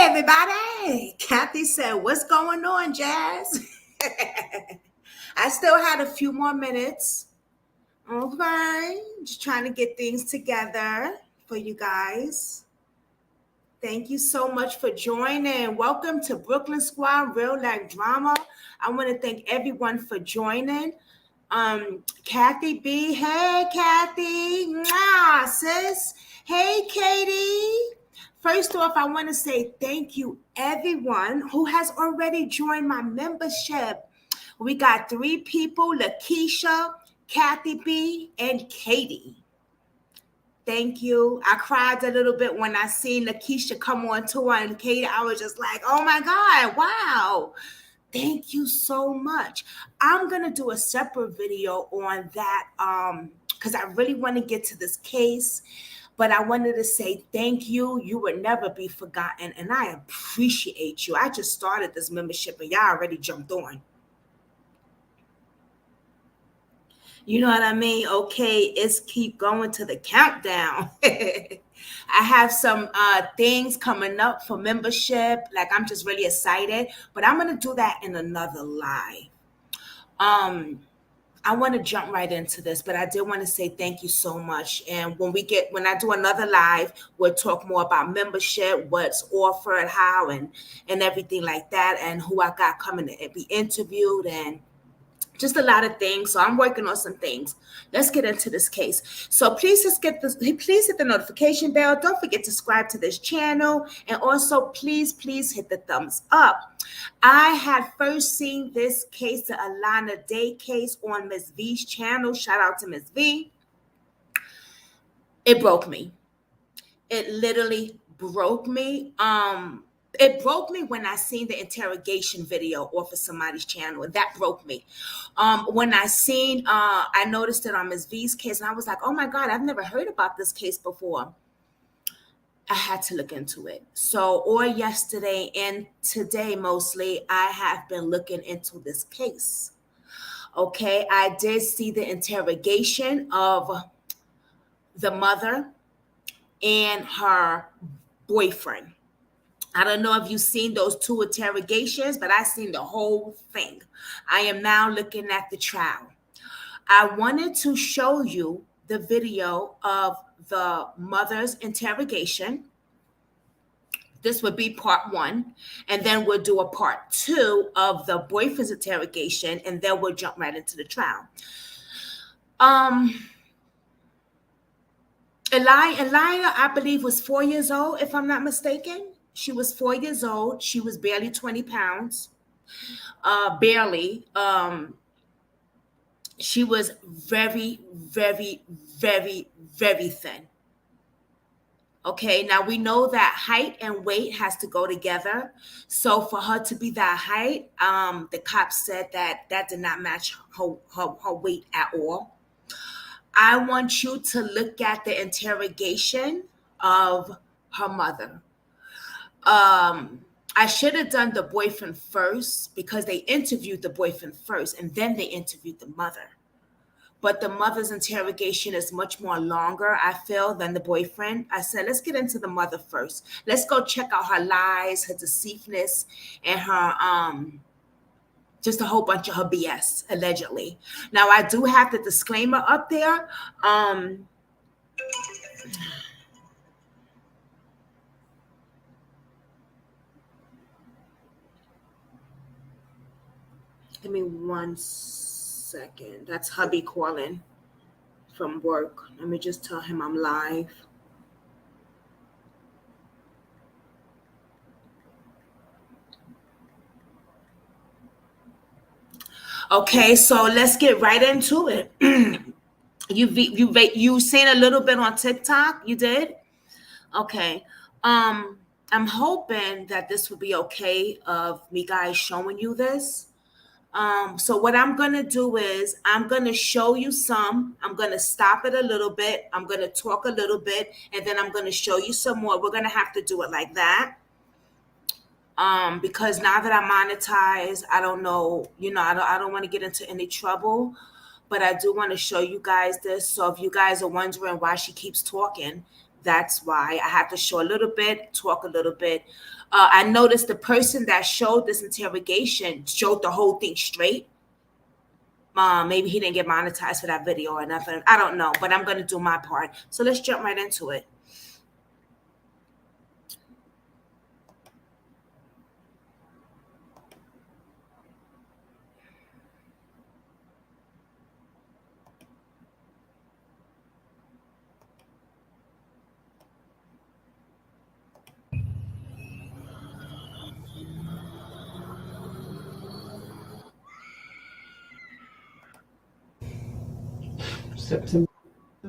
everybody. Kathy said, what's going on, Jazz? I still had a few more minutes. Okay. Just trying to get things together for you guys. Thank you so much for joining. Welcome to Brooklyn Squad Real Life Drama. I want to thank everyone for joining. Kathy B. Hey, Kathy. Mwah, sis. Hey, Katie. First off, I want to say thank you, everyone who has already joined my membership. We got 3 people, Lakeisha, Kathy B, and Katie. Thank you. I cried a little bit when I seen Lakeisha come on tour, and Katie, I was just like, oh my God, wow. Thank you so much. I'm going to do a separate video on that because I really want to get to this case. But I wanted to say thank you. You will never be forgotten. And I appreciate you. I just started this membership and y'all already jumped on. You know what I mean? Okay, let's keep going to the countdown. I have some things coming up for membership. Like, I'm just really excited. But I'm going to do that in another live. I want to jump right into this, but I did want to say thank you so much. And when I do another live, we'll talk more about membership, what's offered, how, and everything like that, and who I got coming to be interviewed, and just a lot of things. So I'm working on some things. Let's get into this case. So please hit the notification bell. Don't forget to subscribe to this channel. And also, please hit the thumbs up. I had first seen this case, the Alana Day case, on Ms. V's channel. Shout out to Ms. V. It broke me. It literally broke me. It broke me when I seen the interrogation video off of somebody's channel. That broke me. When I noticed it on Ms. V's case, and I was like, oh my God, I've never heard about this case before. I had to look into it. So, or yesterday and today mostly, I have been looking into this case. Okay, I did see the interrogation of the mother and her boyfriend. I don't know if you've seen those 2 interrogations, but I've seen the whole thing. I am now looking at the trial. I wanted to show you the video of the mother's interrogation. This would be part 1. And then we'll do a part 2 of the boyfriend's interrogation, and then we'll jump right into the trial. Aiya, I believe, was 4 years old, if I'm not mistaken. She was 4 years old. She was barely 20 pounds. Barely. She was very, very, very, very thin. Okay, now we know that height and weight has to go together. So for her to be that height, the cops said that did not match her weight at all. I want you to look at the interrogation of her mother. I should have done the boyfriend first because they interviewed the boyfriend first and then they interviewed the mother. But the mother's interrogation is much more longer, I feel, than the boyfriend. I said, let's get into the mother first. Let's go check out her lies, her deceitfulness, and her just a whole bunch of her BS, allegedly. Now, I do have the disclaimer up there. Give me 1 second. That's hubby calling from work. Let me just tell him I'm live. Okay, so let's get right into it. You seen a little bit on TikTok? You did? Okay. I'm hoping that this will be okay of me guys showing you this. So what I'm going to do is I'm going to show you some. I'm going to stop it a little bit. I'm going to talk a little bit, and then I'm going to show you some more. We're going to have to do it like that. Because now that I'm monetized, I don't know, I don't want to get into any trouble, but I do want to show you guys this. So if you guys are wondering why she keeps talking, that's why I have to show a little bit, talk a little bit. I noticed the person that showed this interrogation showed the whole thing straight. Maybe he didn't get monetized for that video or nothing. I don't know, but I'm going to do my part. So let's jump right into it.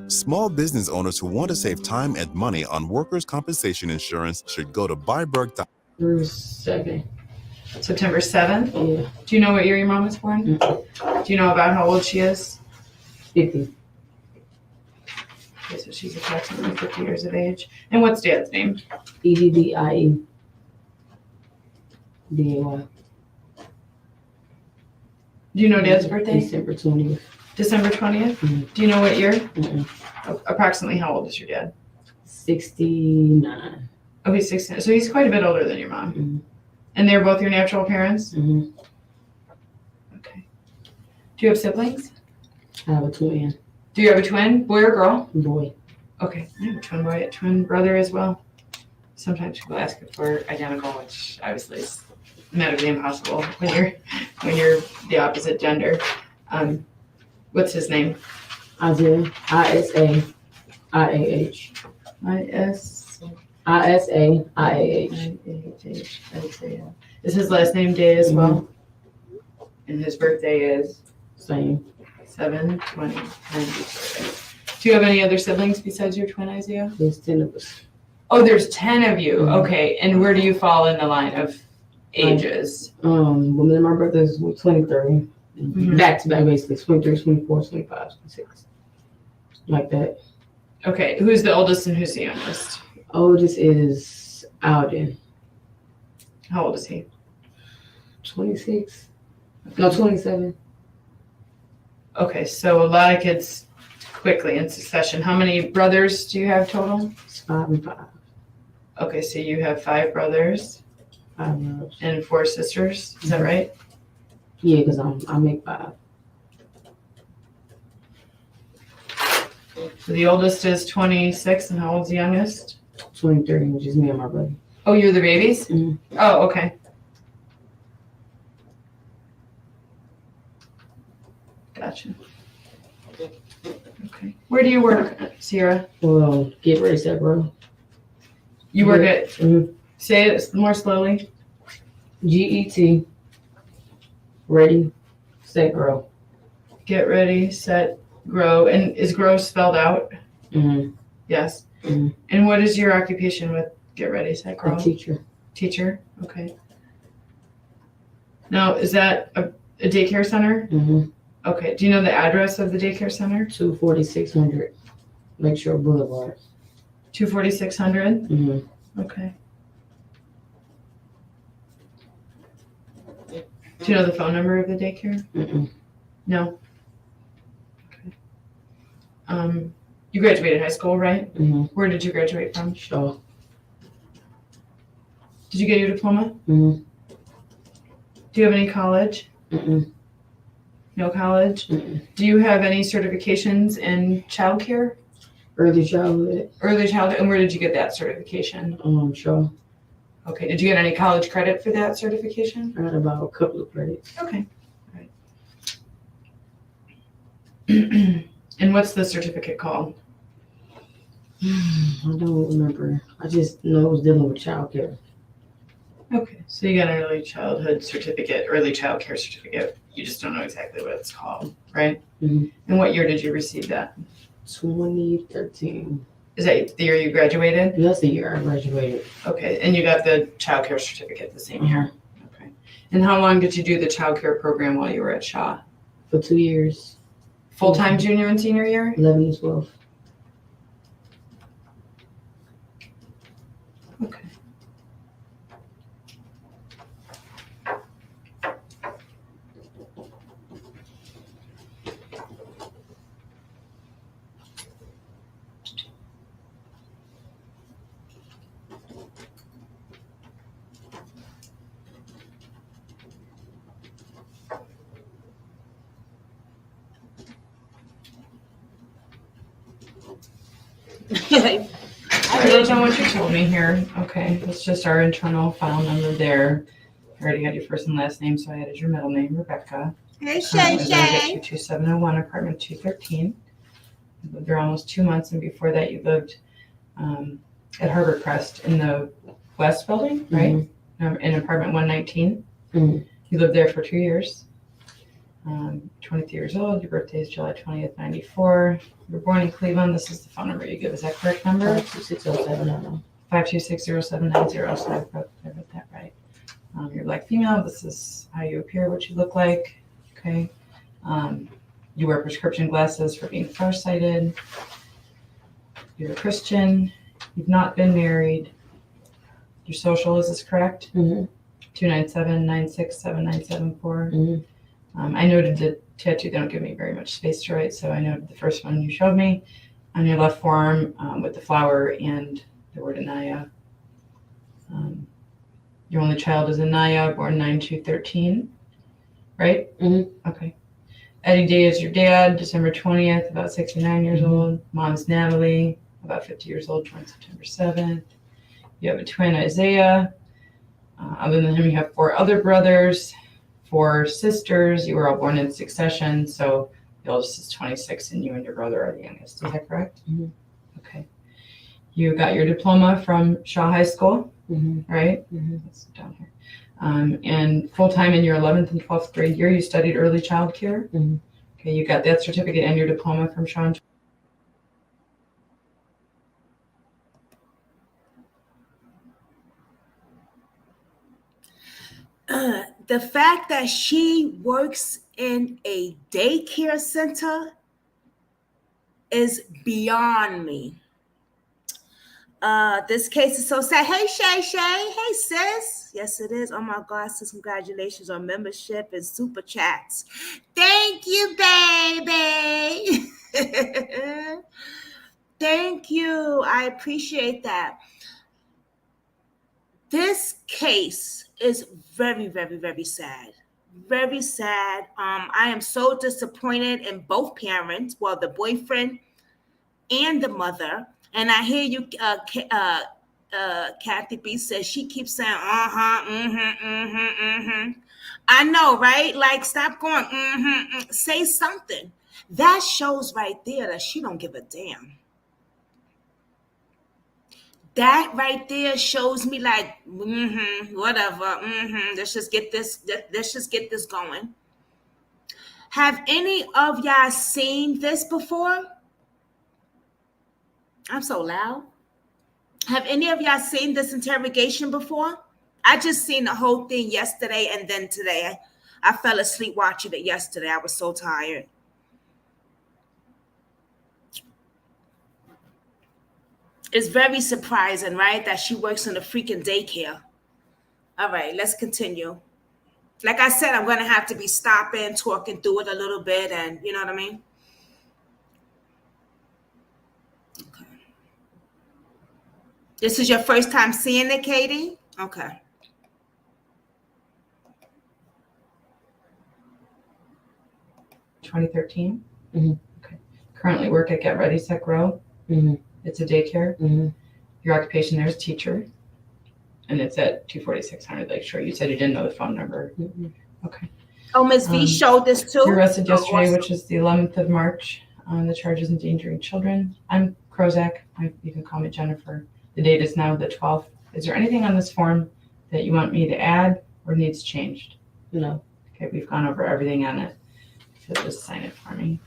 Small business owners who want to save time and money on workers' compensation insurance should go to Byberg.com. September 7th? Yeah. Do you know what year your mom was born? Mm-hmm. Do you know about how old she is? 50. Okay, so she's approximately 50 years of age. And what's dad's name? EDDIE. DAY. Do you know dad's birthday? December 20th. December 20th? Mm-hmm. Do you know what year? Mm-mm. Approximately how old is your dad? 69. Oh, he's 69. So he's quite a bit older than your mom. Mm-hmm. And they're both your natural parents? Mm-hmm. Okay. Do you have siblings? I have a twin. Do you have a twin, boy or girl? Boy. Okay, I have a twin boy, a twin brother as well. Sometimes people ask if we're identical, which obviously is medically impossible when you're the opposite gender. What's his name? Isaiah. ISA. IAH. ISA. IAH. Isaiah. Is his last name Day as well? And his birthday is Same. 7/20/94. Do you have any other siblings besides your twin, Isaiah? There's 10 of us. Oh, there's 10 of you. Mhm. Okay, and where do you fall in the line of ages? Well, me and my brothers were 23. Mhm. Back to back, basically. 23, 24, 25, 26. Like that. Okay, who's the oldest and who's the youngest? Oldest is Alden. How old is he? 26. No, 27. Okay, so a lot of kids quickly in succession. How many brothers do you have total? It's 5 and 5. Okay, so you have 5 brothers 5 years. and 4 sisters. Is that right? Yeah, because I make 5. So the oldest is 26, and how old's the youngest? 23, which is me and my brother. Oh, you're the babies? Mhm. Oh, okay. Gotcha. Okay. Where do you work, Sierra? Well, get ready, set, bro. You work at, Mm-hmm. say it more slowly. GET. Ready, set, grow. Get ready, set, grow. And is grow spelled out? Mm-hmm. Yes. Mhm. And what is your occupation with get ready, set, grow? A teacher. Teacher? Okay. Now, is that a daycare center? Mm-hmm. Okay. Do you know the address of the daycare center? 24600 Lakeshore Boulevard. 24600? Mm-hmm. Okay. Do you know the phone number of the daycare? Mm-mm. No. Okay. You graduated high school, right? Mm-hmm. Where did you graduate from? Shaw. Did you get your diploma? Mm-hmm. Do you have any college? Mm-mm. No college? Mm-mm. Do you have any certifications in childcare? Early childhood. Early childhood, and where did you get that certification? Shaw. Okay, did you get any college credit for that certification? I got about a couple of credits. Okay, all right. And what's the certificate called? I don't remember. I just know it was dealing with childcare. Okay, so you got an early childhood certificate, early child care certificate. You just don't know exactly what it's called, right? Mm-hmm. And what year did you receive that? 2013. Is that the year you graduated? That's the year I graduated. Okay, and you got the child care certificate the same year? Okay. And how long did you do the child care program while you were at Shaw? For 2 years. Full-time junior and senior year? 11 and 12. Okay. I wrote down what you told me here. Okay, it's just our internal file number there. I already had your first and last name, so I added your middle name, Rebecca. Hey, Currently Shay live at Shay. 22701, apartment 213. You lived there almost 2 months, and before that you lived at Harbor Crest in the West Building, right? In apartment 119. Mhm. You lived there for 2 years. 23 years old. Your birthday is July 20th, 94. You were born in Cleveland. This is the phone number you give. Is that correct number? 52607. 5260790. So I wrote that right. You're black female. This is how you appear, what you look like. Okay. You wear prescription glasses for being farsighted. You're a Christian. You've not been married. Your social, is this correct? 297-967-974. I noted the tattoo. They don't give me very much space to write, so I noted the first one you showed me on your left forearm with the flower and the word Aniya. Your only child is Aniya, born 9/2/13, right? Okay. Eddie Day is your dad, December 20th, about 69 years old. Mom's Natalie, about 50 years old, born September 7th. You have a twin, Isaiah. Other than him, you have 4 other brothers, 4 sisters. You were all born in succession, so the oldest is 26, and you and your brother are the youngest. Is that correct? Okay. You got your diploma from Shaw High School, right? That's down here. And full-time in your 11th and 12th grade year, you studied early child care. Okay, you got that certificate and your diploma from Shaw. The fact that she works in a daycare center is beyond me. This case is so sad. Hey, Shay Shay. Hey, sis. Yes, it is. Oh, my God, sis. Congratulations on membership and super chats. Thank you, baby. Thank you. I appreciate that. This case is very, very, very sad. Very sad. I am so disappointed in both parents, well, the boyfriend and the mother. And I hear you, Kathy B says she keeps saying, I know, right? Like, stop going, say something. That shows right there that she don't give a damn. That right there shows me like, whatever. Let's just get this. Let's just get this going. Have any of y'all seen this before? I'm so loud. Have any of y'all seen this interrogation before? I just seen the whole thing yesterday and then today. I fell asleep watching it yesterday. I was so tired. It's very surprising, right? That she works in a freaking daycare. All right, let's continue. Like I said, I'm going to have to be stopping, talking through it a little bit, and you know what I mean? Okay. This is your first time seeing it, Katie? Okay. $2013? Okay. Currently work at Get Ready, Set, Grow. It's a daycare. Your occupation there is teacher. And it's at 24600 Lakeshore. You said you didn't know the phone number. Okay. Oh, Ms. V showed this too? You were arrested yesterday, awesome. Which is the 11th of March, on the charges endangering children. I'm Krozak. You can call me Jennifer. The date is now the 12th. Is there anything on this form that you want me to add or needs changed? No. Okay, we've gone over everything on it. So just sign it for me.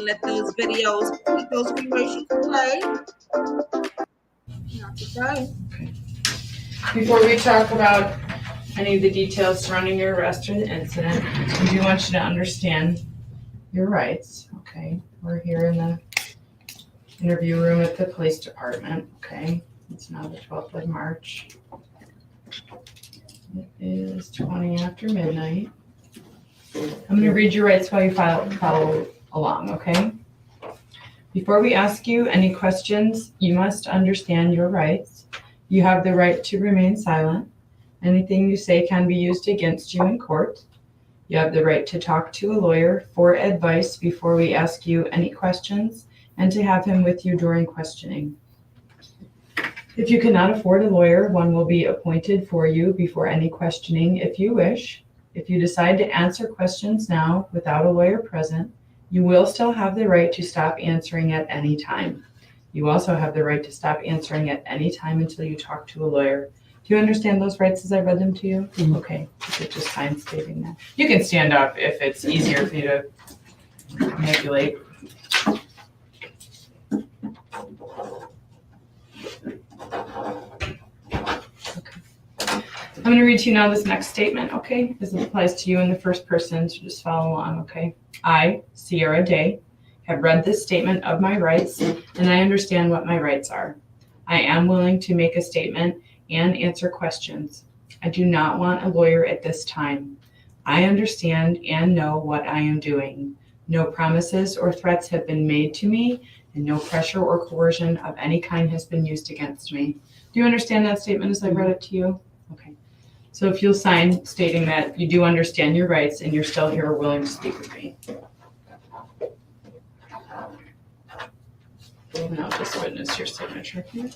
Let those videos, those commercials play. Not today. Okay. Before we talk about any of the details surrounding your arrest or the incident, we do want you to understand your rights. Okay, we're here in the interview room at the police department. Okay, it's now the 12th of March. It is 20 after midnight. I'm going to read your rights while you follow along, okay? Before we ask you any questions, you must understand your rights. You have the right to remain silent. Anything you say can be used against you in court. You have the right to talk to a lawyer for advice before we ask you any questions and to have him with you during questioning. If you cannot afford a lawyer, one will be appointed for you before any questioning if you wish. If you decide to answer questions now without a lawyer present, you will still have the right to stop answering at any time. You also have the right to stop answering at any time until you talk to a lawyer. Do you understand those rights as I read them to you? Mhm. Okay, you could just sign stating that. You can stand up if it's easier for you to manipulate. I'm going to read to you now this next statement, okay? This applies to you in the first person, so just follow along, okay? I, Sierra Day, have read this statement of my rights, and I understand what my rights are. I am willing to make a statement and answer questions. I do not want a lawyer at this time. I understand and know what I am doing. No promises or threats have been made to me, and no pressure or coercion of any kind has been used against me. Do you understand that statement as I read it to you? Okay. So if you'll sign stating that you do understand your rights and you're still here willing to speak with me. And I'll just witness your signature here.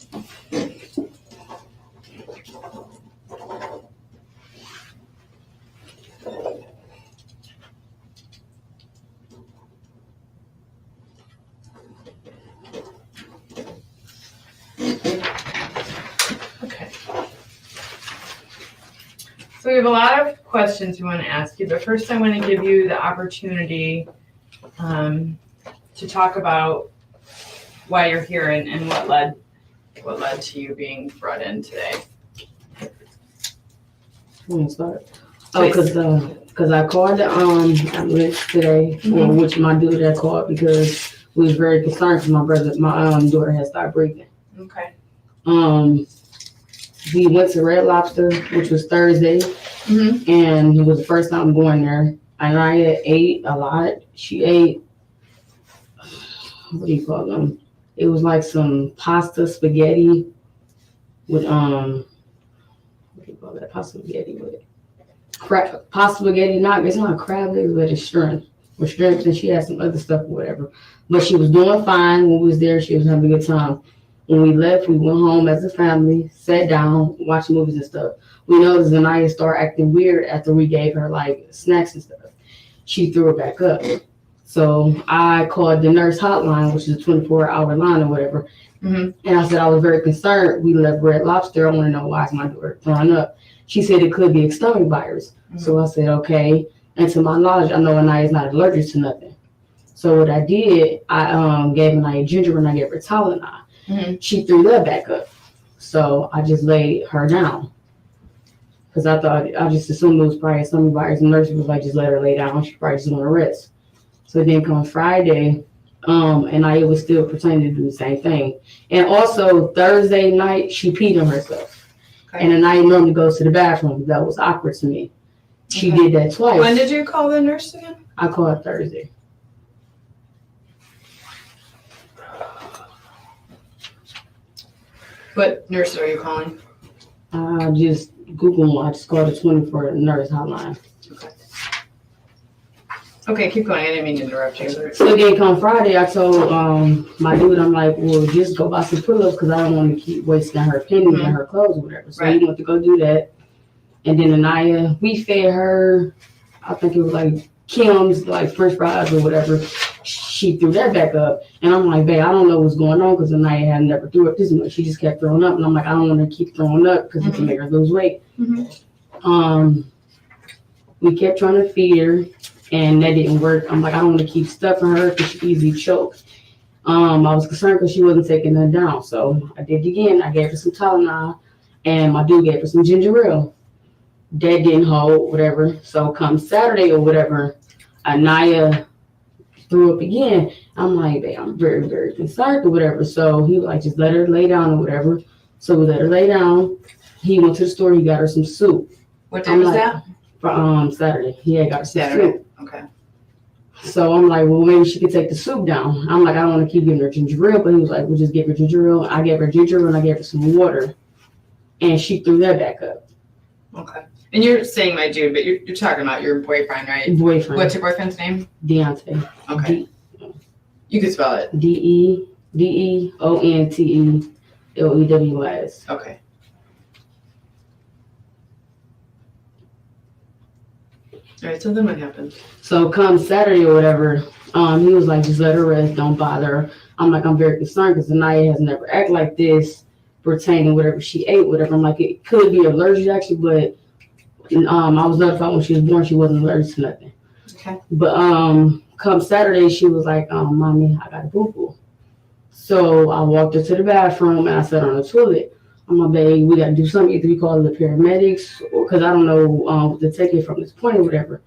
Okay. So we have a lot of questions we want to ask you, but first I want to give you the opportunity to talk about why you're here and what led to you being brought in today. Start. Oh, because I called the ambulance today, or which my dude had called because we was very concerned because my daughter had started breathing. Okay. We went to Red Lobster, which was Thursday, and it was the first time going there. And I ate a lot. She ate, what do you call them? It was like some pasta spaghetti with what do you call that? Pasta spaghetti with it. Pasta spaghetti, it's not crab legs, but it's shrimp. With shrimp, and she had some other stuff or whatever. But she was doing fine when we was there. She was having a good time. When we left, we went home as a family, sat down, watched movies and stuff. We noticed Aniya started acting weird after we gave her like snacks and stuff. She threw it back up. So I called the nurse hotline, which is a 24-hour line or whatever. And I said I was very concerned. We left Red Lobster. I want to know why is my daughter throwing up. She said it could be a stomach virus. So I said, okay. And to my knowledge, I know Aniya is not allergic to nothing. So what I did, I gave Aniya ginger and I gave her Tylenol. She threw that back up. So I just laid her down. Because I just assumed it was probably a stomach virus. The nurse was like, just let her lay down. She probably just want to rest. So then come Friday, and I was still pretending to do the same thing. And also Thursday night, she peed on herself. Okay. And Aniya normally goes to the bathroom. That was awkward to me. She did that twice. When did you call the nurse again? I called Thursday. What nurse are you calling? I just Googled. I just called the 24 nurse hotline. Okay, keep going. I didn't mean to interrupt you. So then come Friday, I told my dude, I'm like, well, just go buy some pull-ups because I don't want to keep wasting her pennies and her clothes or whatever. So he went to go do that. And then Aniya, we fed her, I think it was like Kim's, like French fries or whatever. She threw that back up. And I'm like, babe, I don't know what's going on because Aniya had never threw up this much. She just kept throwing up. And I'm like, I don't want to keep throwing up because it can make her lose weight. We kept trying to feed her. And that didn't work. I'm like, I don't want to keep stuffing her because she easily choke. I was concerned because she wasn't taking her down. So I did it again. I gave her some Tylenol, and my dude gave her some ginger ale. That didn't hold, whatever. So come Saturday or whatever, Aniya threw up again. I'm like, babe, I'm very, very concerned or whatever. So he was like, just let her lay down or whatever. So we let her lay down. He went to the store. He got her some soup. What day was that? For Saturday. He had got her some soup. Okay. So I'm like, well, maybe she could take the soup down. I'm like, I don't want to keep giving her ginger ale, but he was like, we'll just give her ginger ale. I gave her ginger ale and I gave her some water, and she threw that back up. Okay. And you're saying my dude, but you're talking about your boyfriend, right? Boyfriend. What's your boyfriend's name? Deonte. Okay. You could spell it. Deontelewis. Okay. All right, so then what happened? So come Saturday or whatever, he was like, just let her rest, don't bother her. I'm like, I'm very concerned because Aniya has never acted like this pertaining whatever she ate, whatever. I'm like, it could be allergic actually, but I was notified when she was born she wasn't allergic to nothing. Okay. But come Saturday, she was like, Mommy, I got a boo-boo. So I walked her to the bathroom and I sat on the toilet. I'm like, babe, we got to do something. Either we call the paramedics because I don't know what to take it from this point or whatever.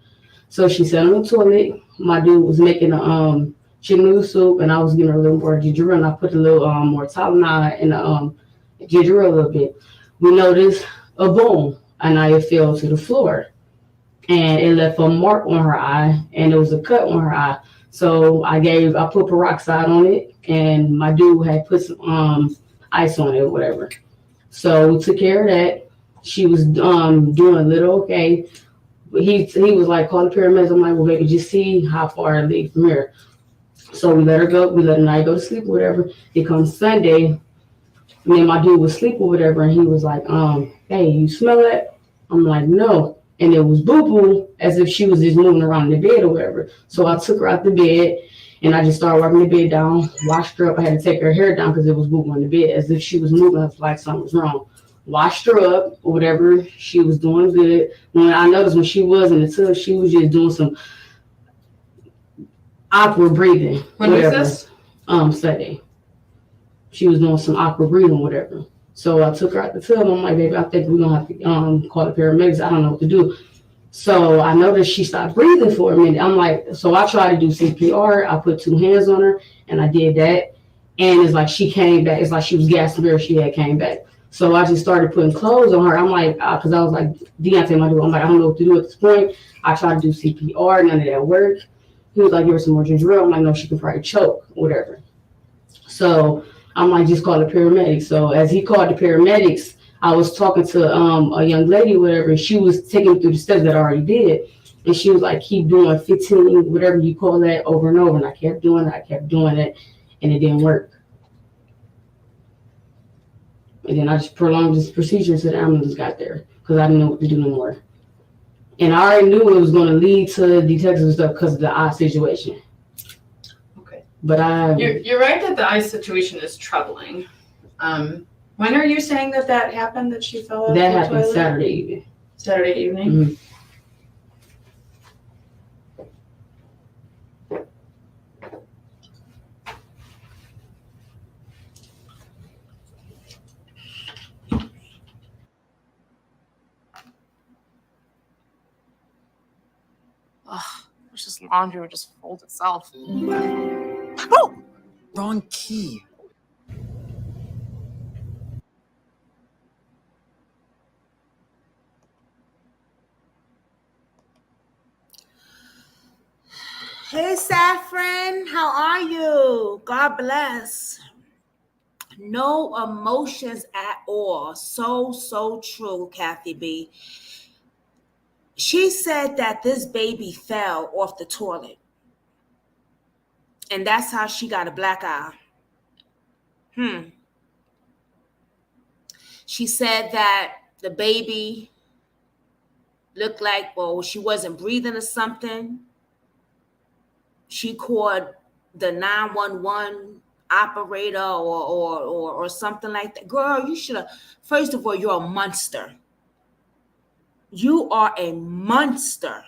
So she sat on the toilet. My dude was making a chicken noodle soup and I was giving her a little more ginger ale. And I put a little more Tylenol in the ginger ale a little bit. We noticed a bone and I fell to the floor. And it left a mark on her eye and it was a cut on her eye. So I put peroxide on it and my dude had put some ice on it or whatever. So we took care of that. She was doing a little okay. But he was like, call the paramedics. I'm like, well, baby, just see how far it leaves from here. So we let her go. We let her night go to sleep or whatever. It comes Sunday. And then my dude was asleep or whatever. And he was like, hey, you smell that? I'm like, no. And it was boo-boo as if she was just moving around in the bed or whatever. So I took her out the bed and I just started wiping the bed down, washed her up. I had to take her hair down because it was boo-boo in the bed as if she was moving. I was like something was wrong. Washed her up or whatever. She was doing good. When I noticed when she was in the tub, she was just doing some awkward breathing. When was this? Sunday. She was doing some awkward breathing, whatever. So I took her out the tub. I'm like, baby, I think we're gonna have to call the paramedics. I don't know what to do. So I noticed she stopped breathing for a minute. I'm like, so I tried to do CPR. I put 2 hands on her and I did that. And it's like she came back. It's like she was gasping air. She had came back. So I just started putting clothes on her. I'm like, because I was like, Deonte, my dude, I'm like, I don't know what to do at this point. I tried to do CPR. None of that worked. He was like, give her some more ginger ale. I'm like, no, she could probably choke, whatever. So I'm like, just call the paramedics. So as he called the paramedics, I was talking to a young lady, whatever, and she was taking me through the steps that I already did. And she was like, keep doing 15, whatever you call that, over and over. And I kept doing it, and it didn't work. And then I just prolonged this procedure until the ambulance got there because I didn't know what to do no more. And I already knew it was going to lead to detectives and stuff because of the eye situation. Okay. But You're right that the eye situation is troubling. When are you saying that happened, that she fell off that the happened toilet? Saturday evening. Saturday evening? Mm-hmm. It's just laundry would just fold itself. Oh! Wrong key. Hey, Saffron, how are you? God bless. No emotions at all. So true, Kathy B. She said that this baby fell off the toilet. And that's how she got a black eye. She said that the baby looked like, well, she wasn't breathing or something. She called the 911 operator or something like that. Girl, you should have, first of all, you're a monster. You are a monster.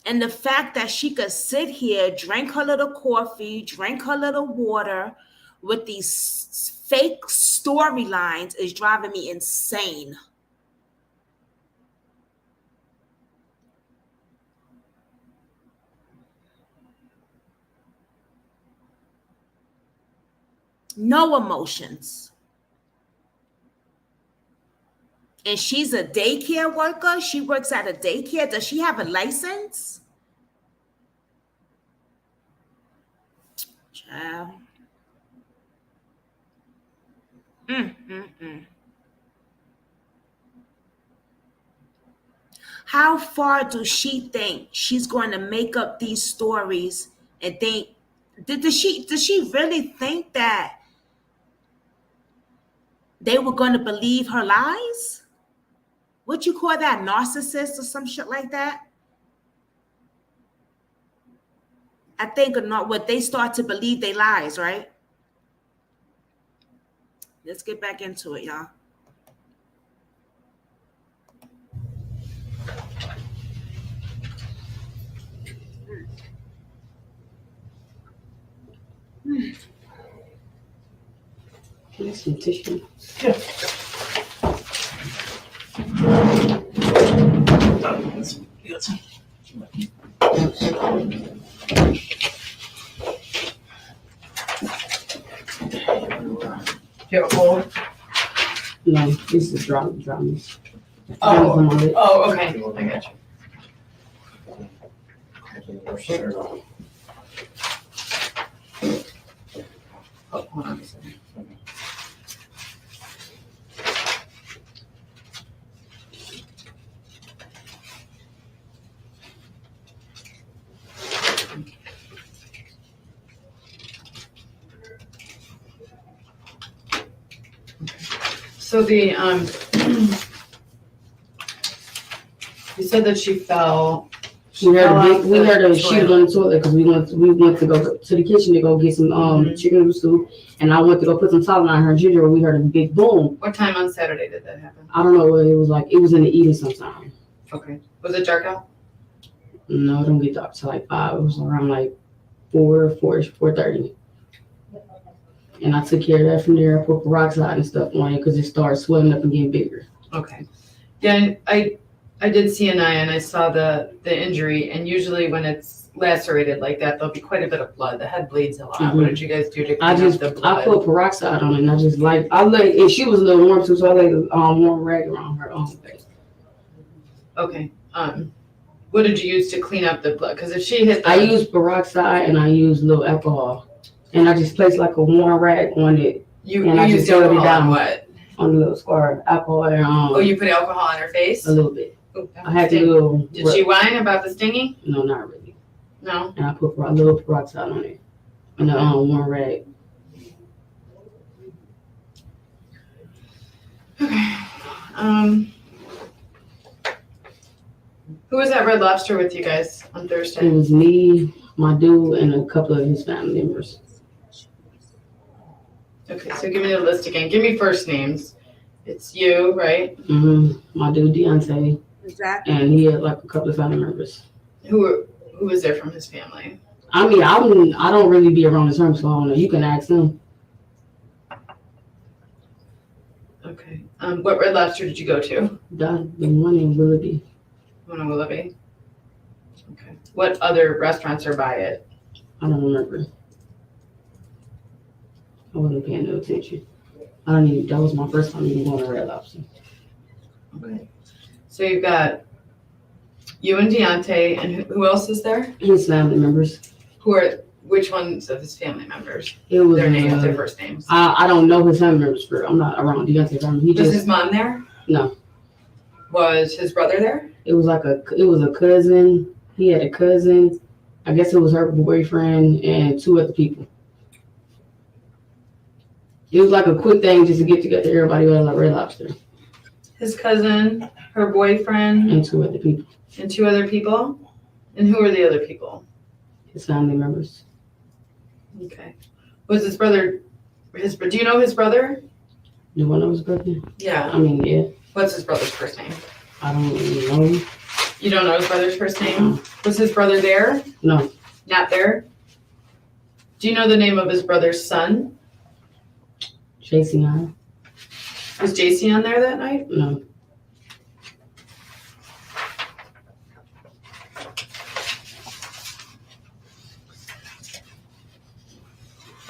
And the fact that she could sit here, drink her little coffee, drink her little water with these fake storylines is driving me insane. No emotions. And she's a daycare worker. She works at a daycare. Does she have a license? Child. Mm. How far does she think she's going to make up these stories and think? Does she really think that they were going to believe her lies? What you call that, narcissist or some shit like that? I think or not what they start to believe they lies, right? Let's get back into it, y'all. Get some tissue. Do you have a cold? No, this is drums. Oh, okay. I got you. Oh, hold on a second. So the you said that she fell. We heard her. She was on the toilet because we went to go to the kitchen to go get some chicken noodle soup, and I went to go put some salt on her ginger. We heard a big boom. What time on Saturday did that happen? I don't know what it was like. It was in the evening sometime. Okay. Was it dark out? No, it don't get dark till like 5. It was around like 4:30. And I took care of that from there. I put peroxide and stuff on it because it started swelling up and getting bigger. Okay. Yeah, and I did see Aniya and I saw the injury, and usually when it's lacerated like that, there'll be quite a bit of blood. The head bleeds a lot. Mm-hmm. What did you guys do to clean up the blood? I put peroxide on it, and and she was a little warm too, so I laid a warm rag around her face. Okay. What did you use to clean up the blood? Because if she hit I used peroxide and I used a little alcohol. And I just placed like a warm rag on it. You I used just rubbed alcohol on what? On the little scar. Alcohol and Oh, you put alcohol on her face? a little bit. Ooh, I had to do. Did she whine about the stinging? No, not really. No. And I put a little peroxide on it. And a warm rag. Okay. Who was at Red Lobster with you guys on Thursday? It was me, my dude, and a couple of his family members. Okay, so give me the list again. Give me first names. It's you, right? My dude Deonte, Exactly. and he had like a couple of family members. Who was there from his family? I mean, I don't really be around the term, so I don't know. You can ask him. Okay. What Red Lobster did you go to? The one in Willoughby. One in Willoughby. Okay. What other restaurants are by it? I don't remember. I wasn't paying no attention. That was my first time even going to Red Lobster. Okay. So you've got you and Deonte, and who else is there? His family members. Which ones of his family members? It was Their names, their first names. I don't know his family members. I'm not around Deonte's family. Was his mom there? No. Was his brother there? It was a cousin. He had a cousin. I guess it was her boyfriend and 2 other people. It was like a quick thing just to get together. Everybody was at Red Lobster. His cousin, her boyfriend, And 2 other people. and 2 other people? And who are the other people? His family members. Okay. Was his brother, do you know his brother? Do I know his brother? Yeah. I mean, yeah. What's his brother's first name? I don't really know. You don't know his brother's first name? Was his brother there? No. Not there? Do you know the name of his brother's son? JC. Was JC on there that night? No.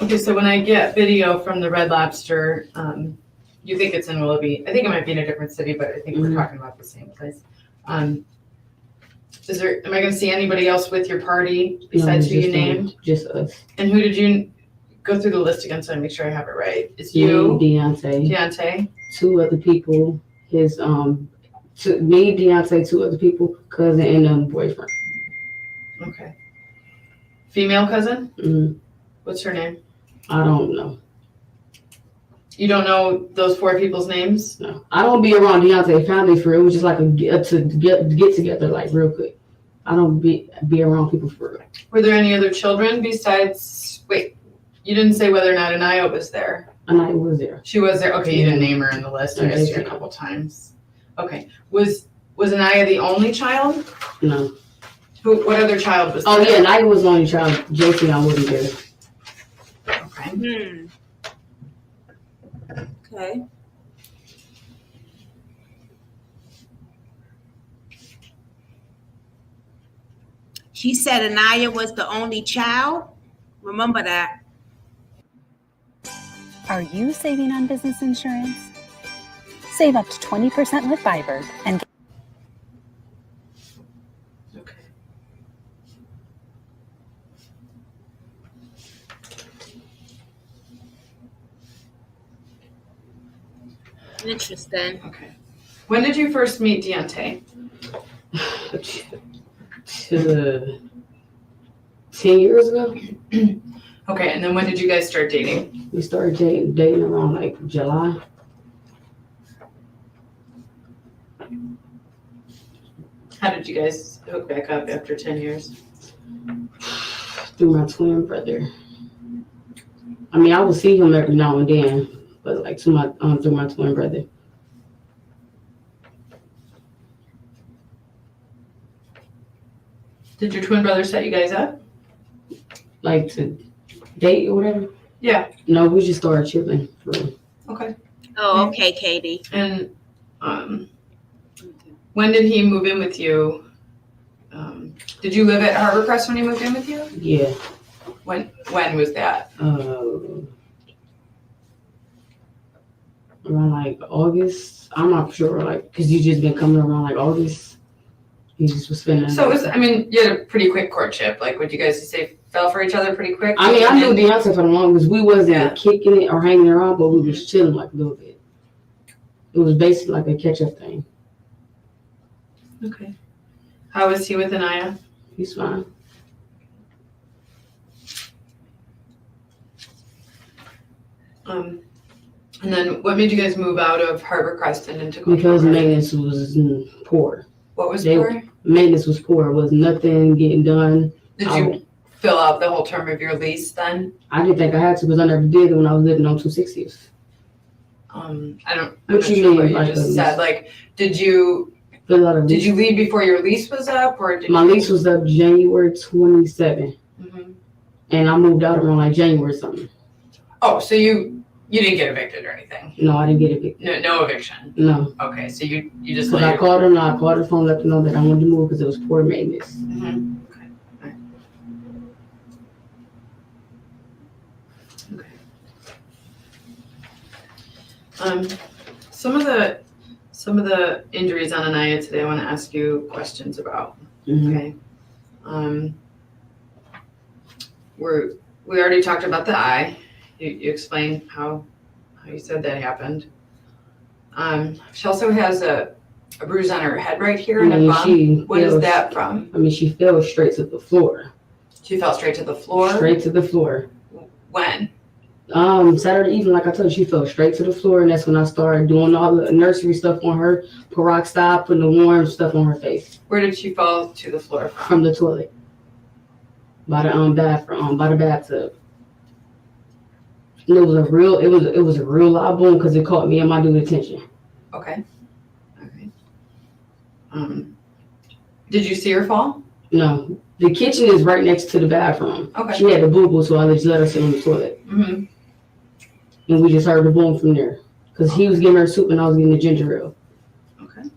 Okay, so when I get video from the Red Lobster, You think it's in Willoughby? I think it might be in a different city, but I think we're talking about the same place. Am I going to see anybody else with your party besides who you named? Just us. And who did you go through the list again so I make sure I have it right? It's Me, you, Deonte, 2 other people. His me, Deonte, 2 other people, cousin and boyfriend. Okay. Female cousin? Mm-hmm. What's her name? I don't know. You don't know those 4 people's names? No, I don't be around Deonte family for real. It was just like a get together, like real quick. I don't be around people for real. Were there any other children besides? Wait, you didn't say whether or not Aniya was there. Aniya was there. She was there. Okay, you didn't name her in the list. I asked you a couple times. Okay, was Aniya the only child? No. What other child was there? Oh yeah, Aniya was the only child. Jason, I wasn't there. Okay. Okay. She said Aniya was the only child. Remember that. Are you saving on business insurance? Save up to 20% with Fiverr and get Okay. Interesting. Okay. When did you first meet Deonte? 10 years ago. Okay, and then when did you guys start dating? We started dating around like July. How did you guys hook back up after 10 years? Through my twin brother. I mean, I would see him every now and then, but like through my twin brother. Did your twin brother set you guys up? Like to date or whatever? Yeah. No, we just started chilling for real. Okay. Oh, okay, Katie. And when did he move in with you? Did you live at Harbor Crest when he moved in with you? Yeah. When was that? Around like August. I'm not sure, like, because you just been coming around like August. He just was spending. So it was, I mean, you had a pretty quick courtship. Like, would you guys say fell for each other pretty quick? I mean, I knew Deonte for the longest. We wasn't kicking it or hanging around, but we was chilling like a little bit. It was basically like a catch-up thing. Okay. How was he with Aniya? He's fine. And then what made you guys move out of Harbor Crest and into Coachella? Because maintenance was poor. What was poor? Maintenance was poor. Was nothing getting done. Did you fill out the whole term of your lease then? I didn't think I had to because I never did it when I was living on 260th. I'm not What you sure mean, what you like just a said. Like, did you leave before your lease was up, or did my lease was up January 27, and I moved out around like January something. Oh, so you didn't get evicted or anything? No, I didn't get evicted. No eviction. No. Okay, so you just. Because I called her, I called her phone, let them know that I wanted to move because it was poor maintenance. Okay. Okay. Some of the injuries on Aniya today, I want to ask you questions about. Okay. We already talked about the eye. You explained how you said that happened. She also has a bruise on her head right here and a bump. What is that from? I mean, she fell straight to the floor. She fell straight to the floor? Straight to the floor. When? Saturday evening, like I told you, she fell straight to the floor, and that's when I started doing all the nursery stuff on her, peroxide, putting the warm stuff on her face. Where did she fall to the floor from? From the toilet. By the bathroom, by the bathtub. And it was a real loud boom because it caught me in my due attention. Okay. Did you see her fall? No. The kitchen is right next to the bathroom. Okay. She had the boo-boo, so I just let her sit on the toilet. And we just heard the boom from there. Because he was giving her soup and I was getting the ginger ale. Okay.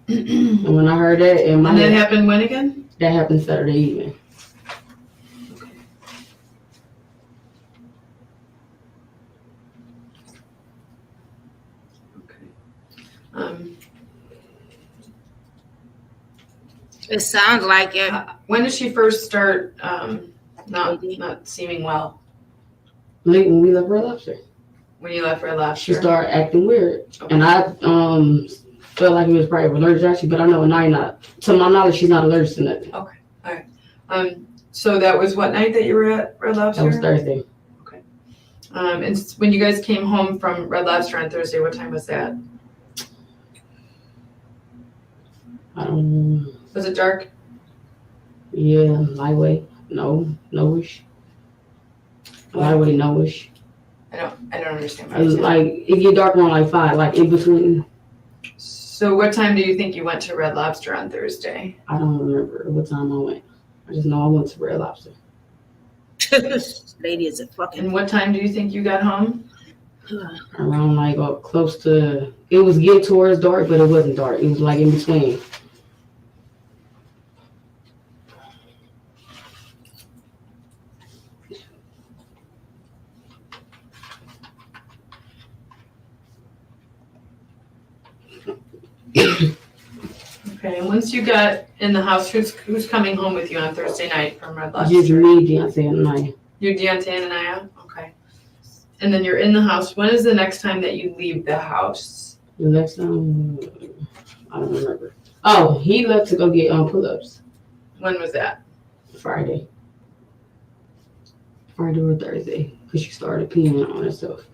And when I heard that, and that happened when again? That happened Saturday evening. It sounds like it. When did she first start not seeming well? Late when we left Red Lobster. When you left Red Lobster? She started acting weird. Okay. And I felt like it was probably allergic actually, but I know Aniya not. To my knowledge, she's not allergic to nothing. Okay. All right. So that was what night that you were at Red Lobster? That was Thursday. Okay. And when you guys came home from Red Lobster on Thursday, what time was that? Was it dark? Yeah, lightweight. No-ish. Lightweight, no-ish. I don't understand what It you're was saying. like, it get dark around like 5, like in between. So what time do you think you went to Red Lobster on Thursday? I don't remember what time I went. I just know I went to Red Lobster. Lady is a fucking. And what time do you think you got home? Around like close to, it was getting towards dark, but it wasn't dark. It was like in between. Okay, and once you got in the house, who's coming home with you on Thursday night from Red Lobster? Just me, Deonte, and Aniya. You, Deonte, and Aniya? Okay. And then you're in the house. When is the next time that you leave the house? The next time, I don't remember. Oh, he left to go get pull-ups. When was that? Friday or Thursday, because she started peeing on herself.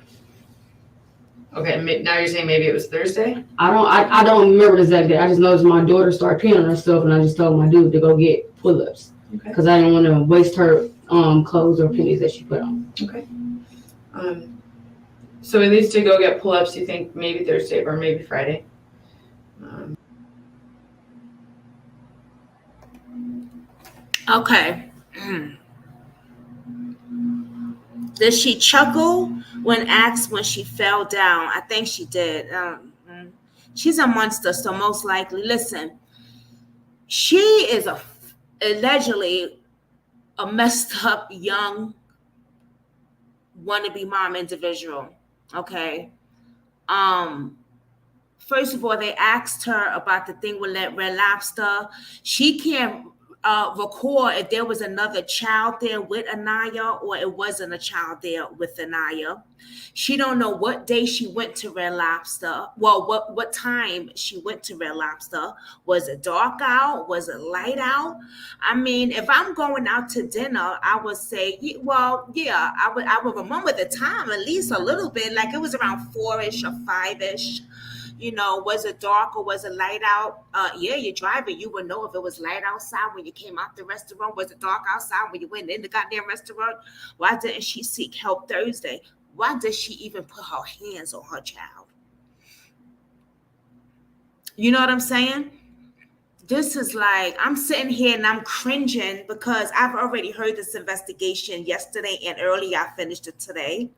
Okay, now you're saying maybe it was Thursday? I don't remember the exact day. I just noticed my daughter started peeing on herself, and I just told my dude to go get pull-ups Okay. because I didn't want to waste her clothes or pennies that she put on. Okay. So at least to go get pull-ups, you think maybe Thursday or maybe Friday? Okay. Did she chuckle when asked when she fell down? I think she did. She's a monster, so most likely. Listen, she is allegedly a messed up young wannabe mom individual. Okay. First of all, they asked her about the thing with Red Lobster. She can't record if there was another child there with Aniya or it wasn't a child there with Aniya. She don't know what day she went to Red Lobster. Well, what time she went to Red Lobster. Was it dark out? Was it light out? I mean, if I'm going out to dinner, I would say, I would remember the time at least a little bit, like it was around 4-ish or 5-ish. Was it dark or was it light out? You're driving. You would know if it was light outside when you came out the restaurant. Was it dark outside when you went in the goddamn restaurant? Why didn't she seek help Thursday? Why did she even put her hands on her child? You know what I'm saying? This is like, I'm sitting here and I'm cringing because I've already heard this investigation yesterday and earlier I finished it today.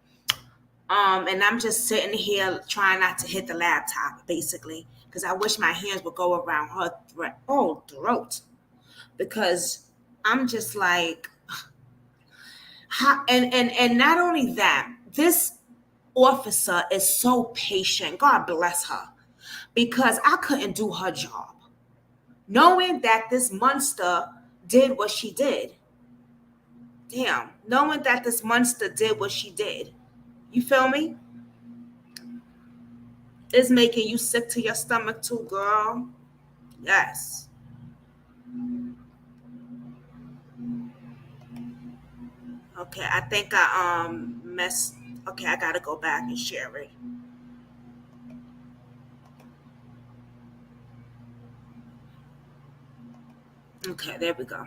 And I'm just sitting here trying not to hit the laptop, basically, because I wish my hands would go around her throat, because I'm just like, and not only that, this officer is so patient. God bless her, because I couldn't do her job, knowing that this monster did what she did. Damn, knowing that this monster did what she did. You feel me? It's making you sick to your stomach too, girl. Yes. Okay, I think I messed. Okay, I gotta go back and share it. Okay, there we go.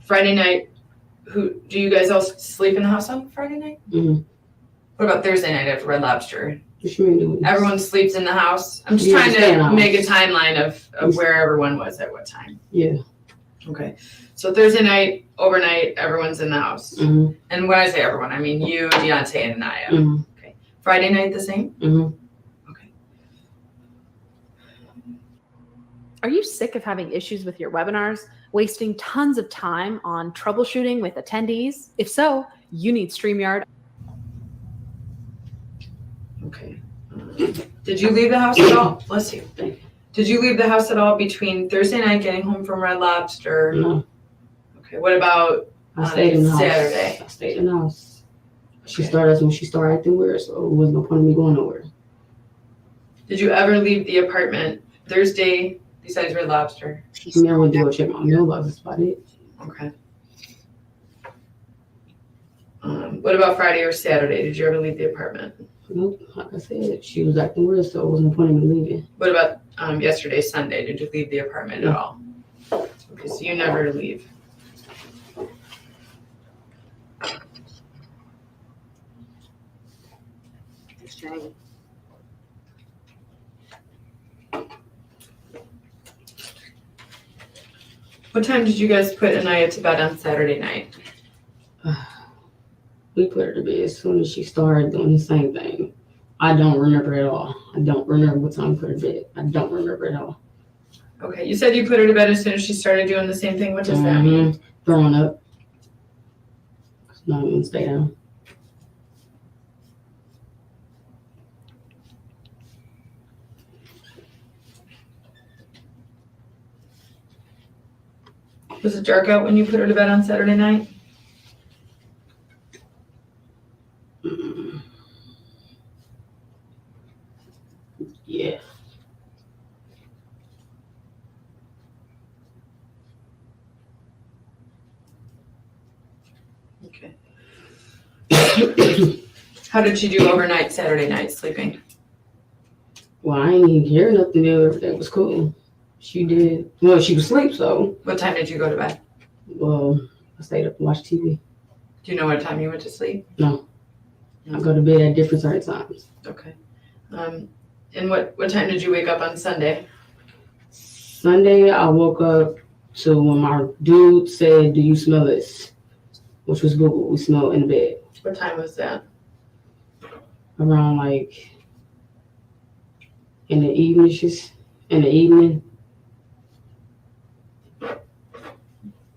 Friday night. Do you guys all sleep in the house on Friday night? Mm-hmm. What about Thursday night after Red Lobster? Sure. Everyone sleeps in the house. I'm just trying to make a timeline of where everyone was at what time. Yeah. Okay. So Thursday night, overnight, everyone's in the house. Mm-hmm. And when I say everyone, I mean you, Deonte, and Aiya. Mm-hmm. Okay. Friday night the same? Mm-hmm. Okay. Are you sick of having issues with your webinars, wasting tons of time on troubleshooting with attendees? If so, you need StreamYard. Okay. Did you leave the house at all? Bless you. Did you leave the house at all between Thursday night getting home from Red Lobster? No, Okay, what about I stayed in the house. Saturday? I stayed in the house. She Okay. started when she started acting weird, so it wasn't no point in me going nowhere. Did you ever leave the apartment Thursday besides Red Lobster? I mean, I went to go check my mailbox. That's about it. Okay. What about Friday or Saturday? Did you ever leave the apartment? Nope. Like I said, she was acting weird, so it wasn't no point in me leaving. What about yesterday, Sunday? Did you leave the apartment at all? Okay, so you never leave. What time did you guys put Aniya to bed on Saturday night? We put her to bed as soon as she started doing the same thing. I don't remember at all. I don't remember what time we put her to bed. I don't remember at all. Okay, you said you put her to bed as soon as she started doing the same thing. What does that mean? Throwing up. No, I'm gonna stay down. Was it dark out when you put her to bed on Saturday night? Yeah. Okay. How did she do overnight Saturday night sleeping? Well, I ain't even hear nothing new. Everything was cool. She did. Well, she was asleep, so. What time did you go to bed? Well, I stayed up and watched TV. Do you know what time you went to sleep? No. I go to bed at different certain times. Okay. And what time did you wake up on Sunday? Sunday, I woke up to when my dude said, "Do you smell this?" Which was Boo Boo. We smelled in the bed. What time was that? Around like in the evening.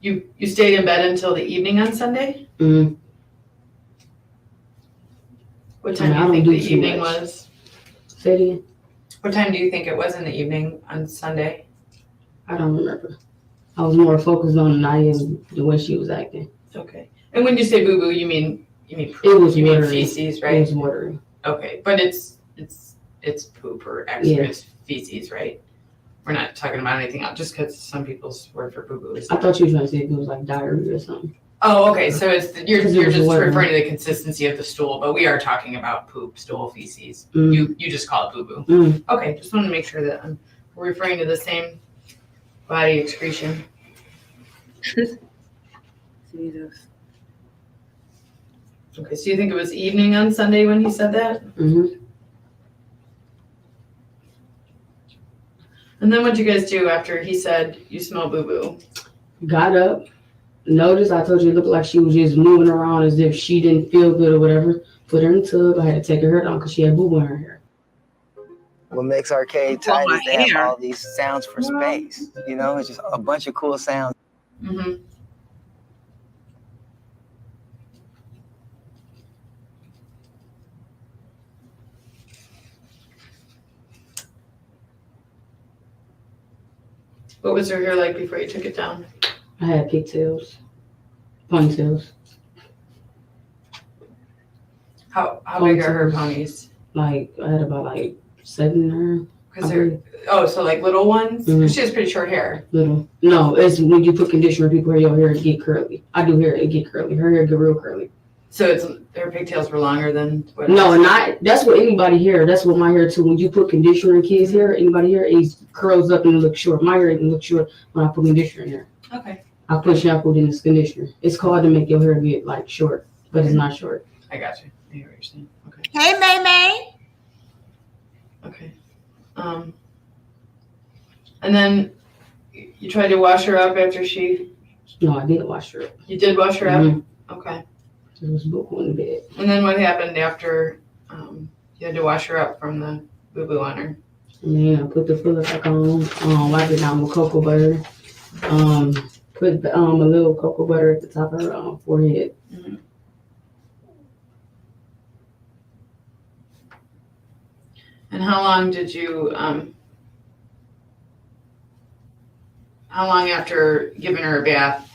You stayed in bed until the evening on Sunday? Mm-hmm. What time I do you don't think do the too evening much. was? Say it again. What time do you think it was in the evening on Sunday? I don't remember. I was more focused on Aniya and the way she was acting. Okay. And when you say boo boo, you mean poop. It was you mean watery. feces, It right? was watery. Okay, but it's poop or extra, Yeah. it's feces, right? We're not talking about anything else, just because some people's word for boo boo is. I thought you were trying to say it was like diarrhea or something. Oh, okay. So you're Because it was just watery. referring to the consistency of the stool, but we are talking about poop, stool, feces. Mm. You just call it boo boo. Mm. Okay, just wanted to make sure that we're referring to the same body excretion. Jesus. Okay, so you think it was evening on Sunday when he said that? Mm-hmm. And then what'd you guys do after he said you smell boo boo? Got up. Noticed I told you it looked like she was just moving around as if she didn't feel good or whatever. Put her in the tub. I had to take her hair down because she had boo boo in her hair. What makes arcade tight is they have all these sounds for space. You know, it's just a bunch of cool sounds. Mm-hmm. What was her hair like before you took it down? I had pigtails, ponytails. How big are her ponies? Like I had about like 7 in her. Because they're so like little ones. Mhm. She has pretty short hair. Little. No, it's when you put conditioner, people hair, your hair get curly. I do hair, it get curly. Her hair get real curly. So her pigtails were longer than what? No, and that's what anybody hair. That's what my hair too. When you put conditioner in kids' hair, anybody hair, it curls up and it looks short. My hair even looks short when I put conditioner in there. Okay, I put shampoo in this conditioner. It's called to make your hair get like short, but it's not short. I got you. I hear what you're saying. Okay. Hey, May May. Okay. And then you tried to wash her up after she. No, I didn't wash her up. You did wash her up. Mhm. Okay. There was boo boo in the bed. And then what happened after you had to wash her up from the boo boo on her? And then I put the filler back on, wipe it down with cocoa butter. Put a little cocoa butter at the top of her forehead. Mm-hmm. And how long did you How long after giving her a bath?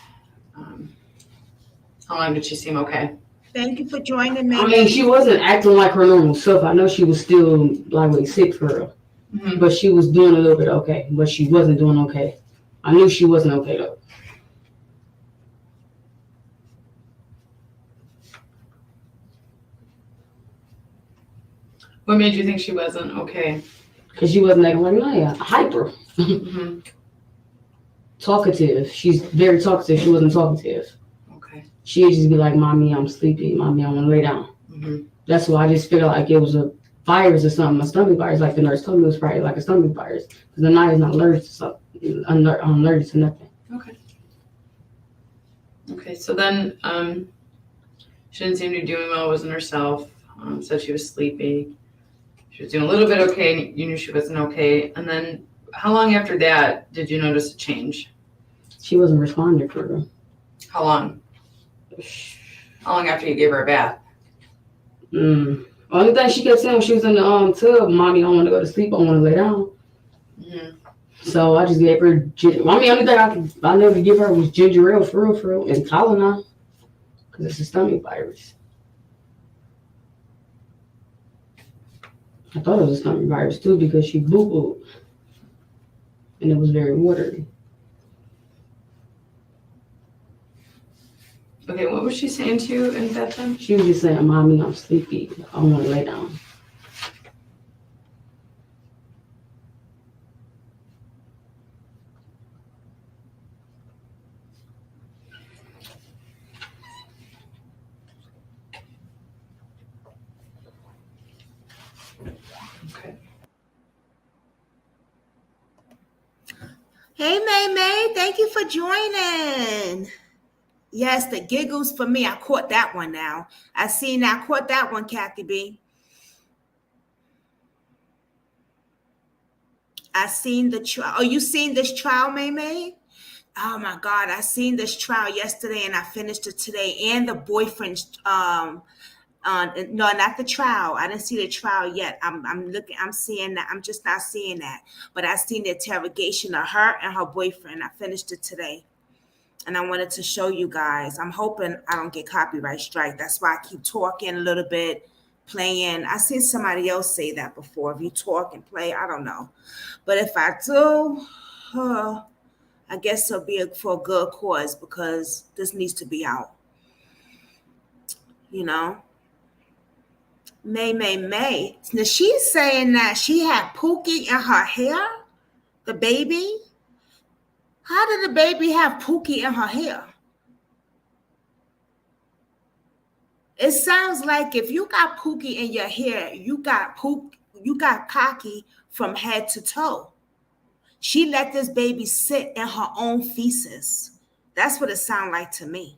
How long did she seem okay? Thank you for joining me. I mean, she wasn't acting like her normal self. I know she was still like sick for real. Mm-hmm. But she was doing a little bit okay. But she wasn't doing okay. I knew she wasn't okay though. What made you think she wasn't okay? Because she wasn't acting like Aniya. Hyper. Mm-hmm. Talkative. She's very talkative. She wasn't talkative. Okay. She'd just be like, Mommy, I'm sleepy. Mommy, I want to lay down. Mm-hmm. That's why I just figured like it was a virus or something, a stomach virus. Like the nurse told me it was probably like a stomach virus. Because Aniya's not allergic to something, allergic to nothing. Okay. Okay, so then she didn't seem to be doing well, wasn't herself, said she was sleepy. She was doing a little bit okay, you knew she wasn't okay. And then how long after that did you notice a change? She wasn't responding for real. How long? How long after you gave her a bath? Only thing she kept saying when she was in the tub, Mommy, I want to go to sleep, I want to lay down. Mm-hmm. So I just gave her only thing I never give her was ginger ale for real, and Tylenol, because it's a stomach virus. I thought it was a stomach virus too because she boo-booed, and it was very watery. Okay, what was she saying to you in bed then? She was just saying, Mommy, I'm sleepy, I want to lay down. Okay. Hey, May, thank you for joining. Yes, the giggles for me. I caught that one now. I caught that one, Kathy B. I seen the trial. Oh, you seen this trial, May? Oh my God, I seen this trial yesterday and I finished it today. And the boyfriend's no, not the trial. I didn't see the trial yet. I'm seeing that. I'm just not seeing that. But I seen the interrogation of her and her boyfriend. I finished it today. And I wanted to show you guys. I'm hoping I don't get copyright strike. That's why I keep talking a little bit, playing. I seen somebody else say that before. If you talk and play, I don't know. But if I do, I guess it'll be for a good cause because this needs to be out. You know? May. Now she's saying that she had Pookie in her hair, the baby. How did the baby have Pookie in her hair? It sounds like if you got Pookie in your hair, you got cocky from head to toe. She let this baby sit in her own feces. That's what it sounds like to me.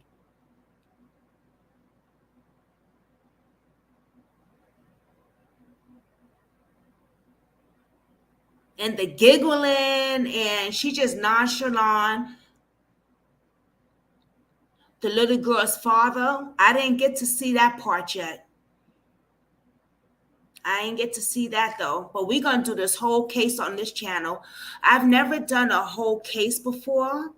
And the giggling, and she just nonchalant. The little girl's father, I didn't get to see that part yet. I ain't get to see that though, but we're going to do this whole case on this channel. I've never done a whole case before.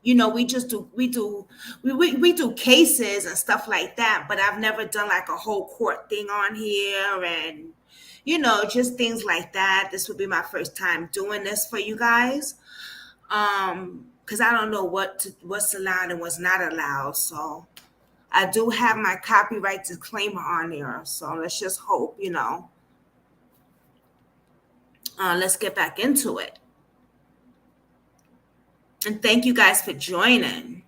You know, we do cases and stuff like that, but I've never done like a whole court thing on here and, you know, just things like that. This would be my first time doing this for you guys. Because I don't know what's allowed and what's not allowed. So I do have my copyright disclaimer on there. So let's just hope, you know. Let's get back into it. And thank you guys for joining.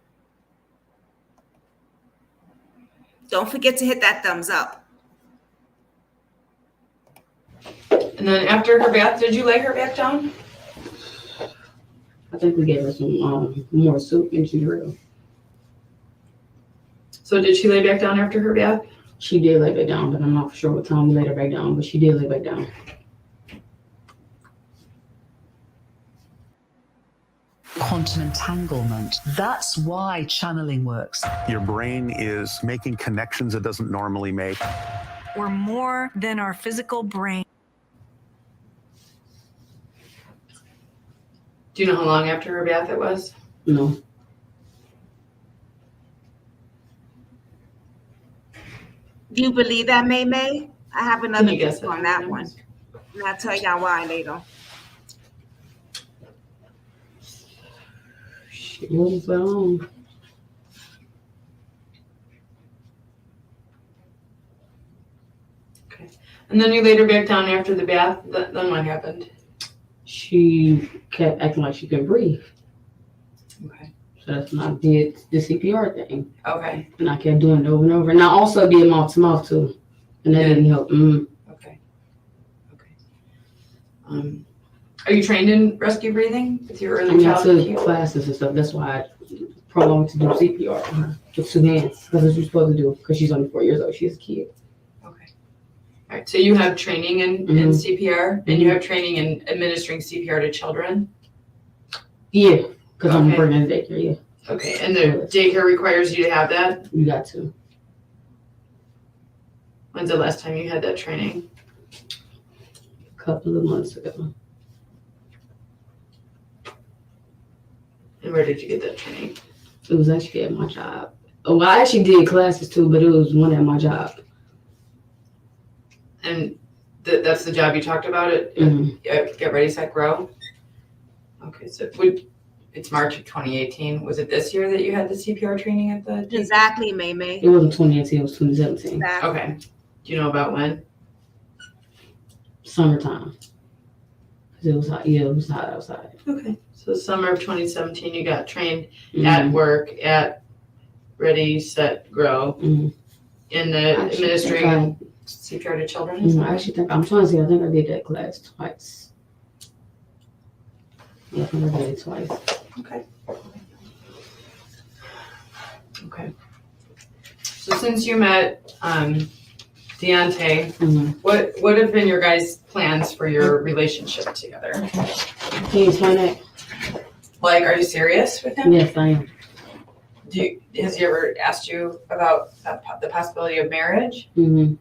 Don't forget to hit that thumbs up. And then after her bath, did you lay her back down? I think we gave her some more soup and ginger ale. So did she lay back down after her bath? She did lay back down, but I'm not sure what time we laid her back down, but she did lay back down. Quantum entanglement. That's why channeling works. Your brain is making connections it doesn't normally make. We're more than our physical brain. Do you know how long after her bath it was? No. Do you believe that, May May? I have Can another you guess guess it? on that one. And I'll tell y'all why later. It wasn't so long. Okay. And then you laid her back down after the bath. Then what happened? She kept acting like she couldn't breathe. Okay. So that's when I did the CPR thing. Okay. And I kept doing it over and over. And I also did mouth to mouth too. And that didn't help. Okay. Are you trained in rescue breathing with your early I childhood? took classes and stuff. That's why I prolonged to do CPR on her with 2 hands. Because that's what you're supposed to do. Because she's only 4 years old. She's a kid. Okay. All right. So you have training in CPR, and you have training in administering CPR to children? Yeah. Because I'm working in daycare, yeah. Okay. And the daycare requires you to have that? You got to. When's the last time you had that training? A couple of months ago. And where did you get that training? It was actually at my job. Oh, I actually did classes too, but it was one at my job. And that's the job you talked about at Get Ready, Set, Grow? Okay, so it's March of 2018. Was it this year that you had the CPR training at the? Exactly, May May. It wasn't 2018, it was 2017. Exactly. Okay. Do you know about when? Summertime. It was hot. Yeah, it was hot outside. Okay. So summer of 2017, you got trained at work at Ready, Set, Grow in the administering CPR to children? I actually think, I'm trying to see, I think I did that class twice. Yeah, I think I did it twice. Okay. Okay. So since you met Deonte, what have been your guys' plans for your relationship together? Can you explain that? Like, are you serious with him? Yes, I am. Has he ever asked you about the possibility of marriage? And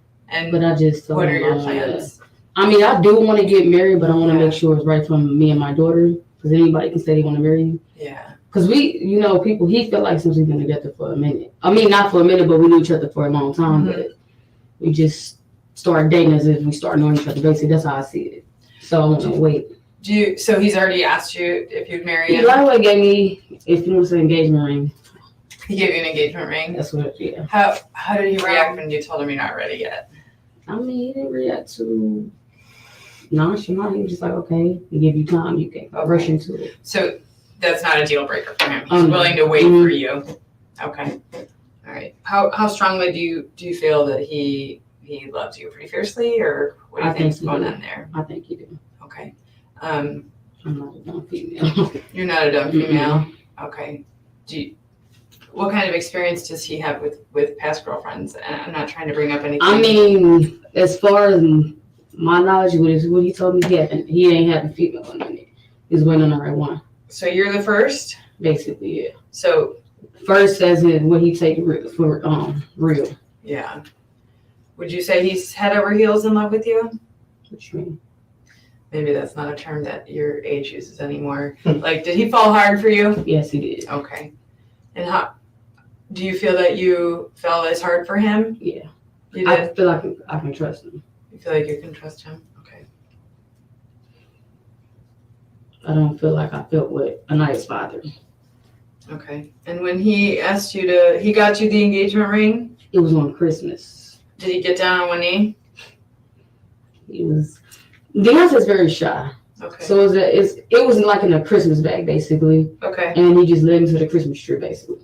but I just what are your plans? I mean, I do want to get married, but I want to make sure it's right for me and my daughter. Because anybody can say they want to marry you. Yeah. Because he felt like since we've been together for a minute. I mean, not for a minute, but we knew each other for a long time. But we just started dating as if we started knowing each other. Basically, that's how I see it. So I want to wait. So he's already asked you if you'd marry him? He lightweight gave me, if you want to say, engagement ring. He gave you an engagement ring? That's what, yeah. How did he react when you told him you're not ready yet? I mean, he didn't react to nonchalant. He was just like, okay, we give you time. You can rush into it. So that's not a deal breaker for him. He's willing to wait for you. Okay. All right. How strongly do you feel that he loves you? Pretty fiercely, or what do you think's going on there? I think he do. Okay. I'm not a dumb female. You're not a dumb female. Okay. What kind of experience does he have with past girlfriends? And I'm not trying to bring up anything. I mean, as far as my knowledge, what he told me, he ain't had a female one in it. He's waiting on the right one. So you're the first? Basically, yeah. So first as in what he take for real. Yeah. Would you say he's head over heels in love with you? What you mean? Maybe that's not a term that your age uses anymore. Like, did he fall hard for you? Yes, he did. Okay. And how do you feel that you fell as hard for him? Yeah. You did? I feel like I can trust him. You feel like you can trust him? Okay. I don't feel like I felt with Aniya's father. Okay. And when he asked you he got you the engagement ring? It was on Christmas. Did he get down on one knee? Deonte's very shy. Okay. So it was like in a Christmas bag, basically. Okay. And he just led me to the Christmas tree, basically.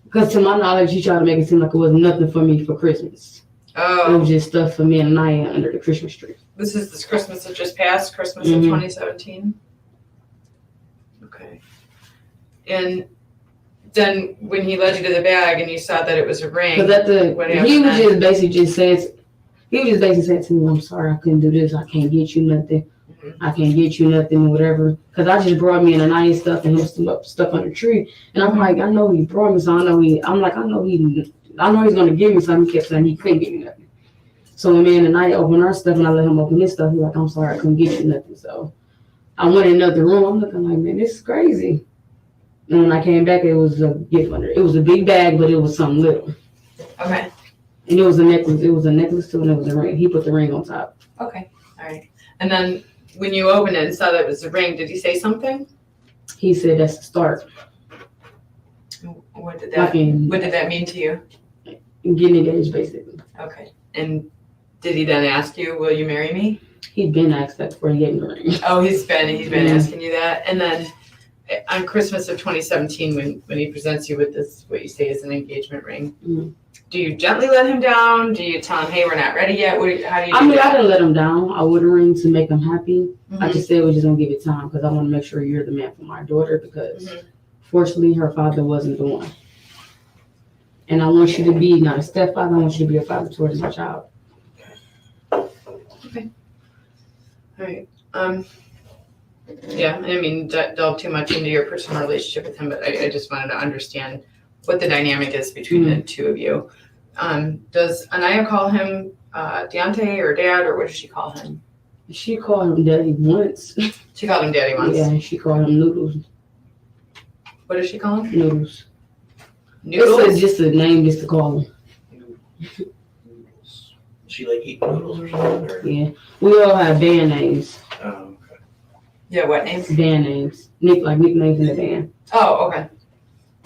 Because to my knowledge, he tried to make it seem like it was nothing for me for Christmas. Oh. It was just stuff for me and Aniya under the Christmas tree. This is this Christmas that just passed, Christmas of 2017? Okay. And then when he led you to the bag and you saw that it was a ring, he was just basically saying to me, I'm sorry, I couldn't do this. I can't get you nothing. I can't get you nothing, whatever. Because I just brought me an Aniya stuff and him stuff on the tree. And I'm like, I know he brought me, so I know he's going to give me something. He kept saying he couldn't give me nothing. So when me and Aniya opened our stuff and I let him open his stuff, he's like, I'm sorry, I couldn't get you nothing. So I went in another room. I'm looking like, man, this is crazy. And when I came back, it was a gift under. It was a big bag, but it was something little. Okay. And it was a necklace. It was a necklace too, and it was a ring. He put the ring on top. Okay. All right. And then when you opened it and saw that it was a ring, did he say something? He said that's the start. What did that mean to you? Getting engaged, basically. Okay. And did he then ask you, will you marry me? He'd been asked that before he gave me the ring. Oh, he's been asking you that. And then on Christmas of 2017, when he presents you with this, what you say is an engagement ring, do you gently let him down? Do you tell him, hey, we're not ready yet? How do you do that? I didn't let him down. I would ring to make him happy. I just said we're just going to give it time because I want to make sure you're the man for my daughter because fortunately her father wasn't the one. And I want you to be not a stepfather. I want you to be a father towards my child. Okay. All right. Yeah, I mean, delve too much into your personal relationship with him, but I just wanted to understand what the dynamic is between the two of you. Does Aniya call him Deonte or Dad, or what does she call him? She called him Daddy once. She called him Daddy once? Yeah, she called him Noodles. What does she call him? Noodles. Noodles? It's just a name just to call him. Does she like eat noodles or something? Or? Yeah. We all have band names. Oh, okay. Yeah, what names? Band names. Nicknames in the band. Oh, okay.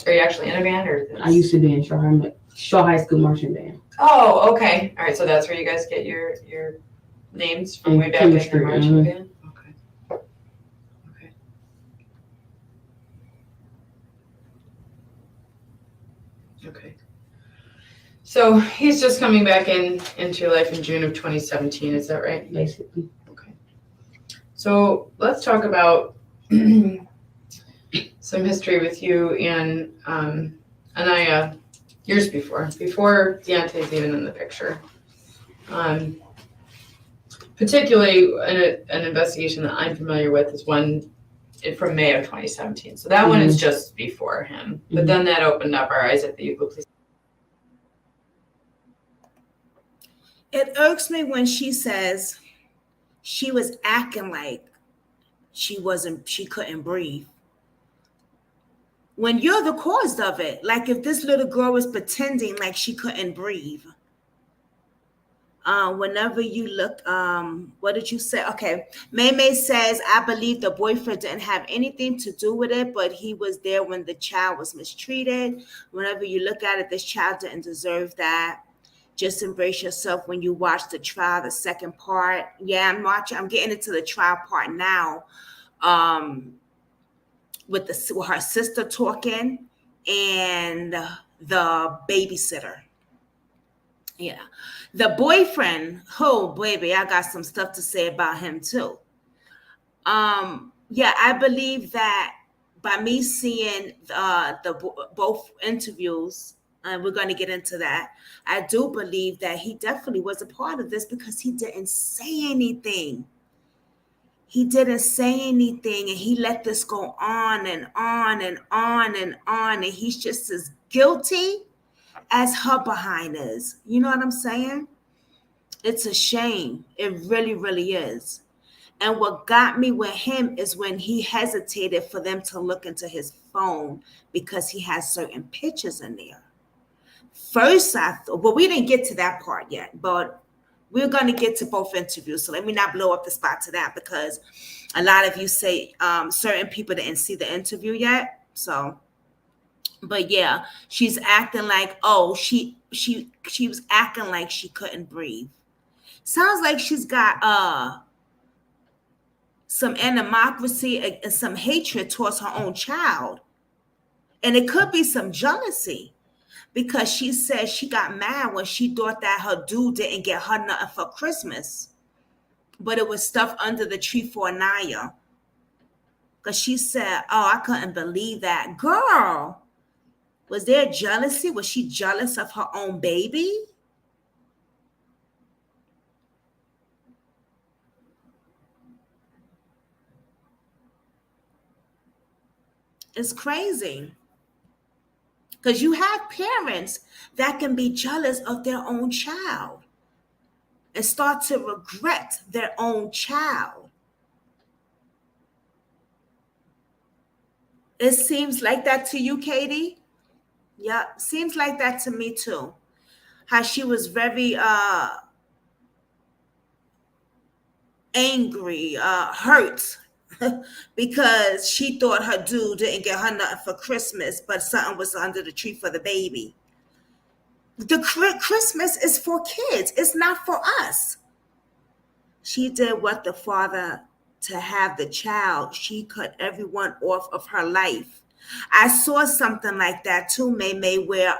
Are you actually in a band? Or I used to be in Shaw High School marching band. Oh, okay. All right, so that's where you guys get your names from way back in your marching band? Okay. Okay. Okay. So he's just coming back into your life in June of 2017, is that right? Basically. Okay. So let's talk about some history with you and Aniya years before Deonte's even in the picture. Particularly an investigation that I'm familiar with is one from May of 2017. So that one is just before him. But then that opened up our eyes at the Euclid Police. It irks me when she says she was acting like she couldn't breathe. When you're the cause of it, like if this little girl was pretending like she couldn't breathe. Whenever you look, what did you say? Okay, May says, I believe the boyfriend didn't have anything to do with it, but he was there when the child was mistreated. Whenever you look at it, this child didn't deserve that. Just embrace yourself when you watch the trial, the second part. Yeah, I'm getting into the trial part now. With her sister talking and the babysitter. Yeah. The boyfriend, oh baby, I got some stuff to say about him too. Yeah, I believe that by me seeing both interviews, and we're going to get into that, I do believe that he definitely was a part of this because he didn't say anything. He didn't say anything, and he let this go on and on and on and on, and he's just as guilty as her behind is. You know what I'm saying? It's a shame. It really, really is. And what got me with him is when he hesitated for them to look into his phone because he has certain pictures in there. First, I thought, well, we didn't get to that part yet, but we're going to get to both interviews. So let me not blow up the spot to that because a lot of you say certain people didn't see the interview yet. So, but yeah, she's acting like, oh, she was acting like she couldn't breathe. Sounds like she's got some animosity and some hatred towards her own child. And it could be some jealousy. Because she said she got mad when she thought that her dude didn't get her nothing for Christmas. But it was stuff under the tree for Aniya. Because she said, oh, I couldn't believe that. Girl, was there jealousy? Was she jealous of her own baby? It's crazy. Because you have parents that can be jealous of their own child and start to regret their own child. It seems like that to you, Katie? Yeah, seems like that to me too. How she was very angry, hurt because she thought her dude didn't get her nothing for Christmas, but something was under the tree for the baby. The Christmas is for kids. It's not for us. She did what the father to have the child. She cut everyone off of her life. I saw something like that too, May, where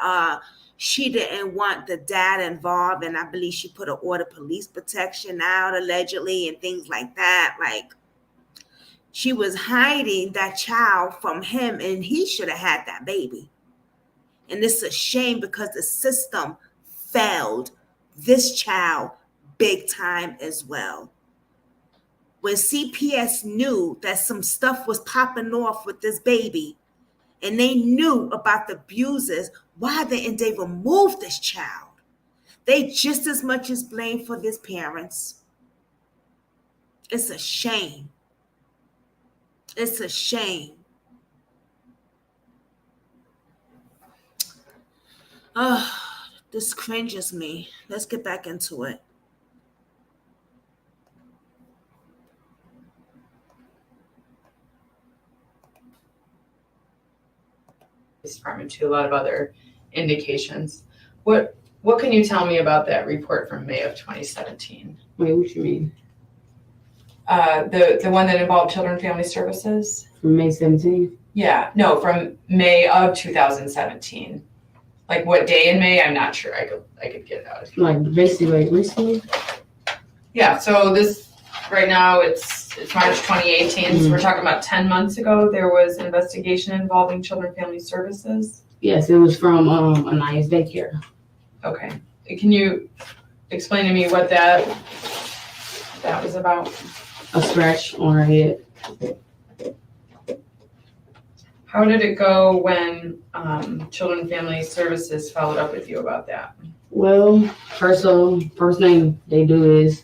she didn't want the dad involved, and I believe she put an order police protection out allegedly and things like that. Like she was hiding that child from him, and he should have had that baby. And it's a shame because the system failed this child big time as well. When CPS knew that some stuff was popping off with this baby and they knew about the abusers, why didn't they remove this child? They just as much as blamed for this parents. It's a shame. It's a shame. Oh, this cringes me. Let's get back into it. Department to a lot of other indications. What can you tell me about that report from May of 2017? Wait, what you mean? The one that involved Children and Family Services? From May 17th? Yeah, no, from May of 2017. Like what day in May? I'm not sure. I could get it out. Like basically like recently? Yeah, so this right now it's March 2018. So we're talking about 10 months ago. There was an investigation involving Children and Family Services. Yes, it was from Aniya's daycare. Okay, can you explain to me what that was about? A scratch on her head. How did it go when Children and Family Services followed up with you about that? Well, first thing they do is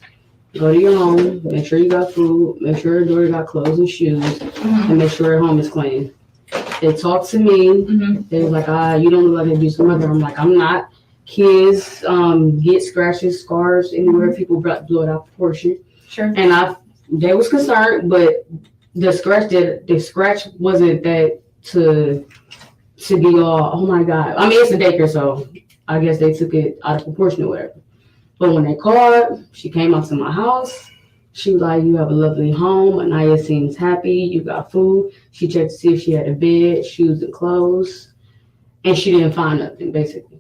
go to your home, make sure you got food, make sure your daughter got clothes and shoes, and make sure your home is clean. They talked to me. They was like, you don't look like an abusive mother. I'm like, I'm not. Kids get scratches, scars anywhere. People blow it out of proportion. Sure. And they was concerned, but the scratch wasn't that to be all, oh my God. I mean, it's a daycare, so I guess they took it out of proportion or whatever. But when they called, she came up to my house. She was like, you have a lovely home. Aniya seems happy. You got food. She checked to see if she had a bed, shoes, and clothes. And she didn't find nothing, basically.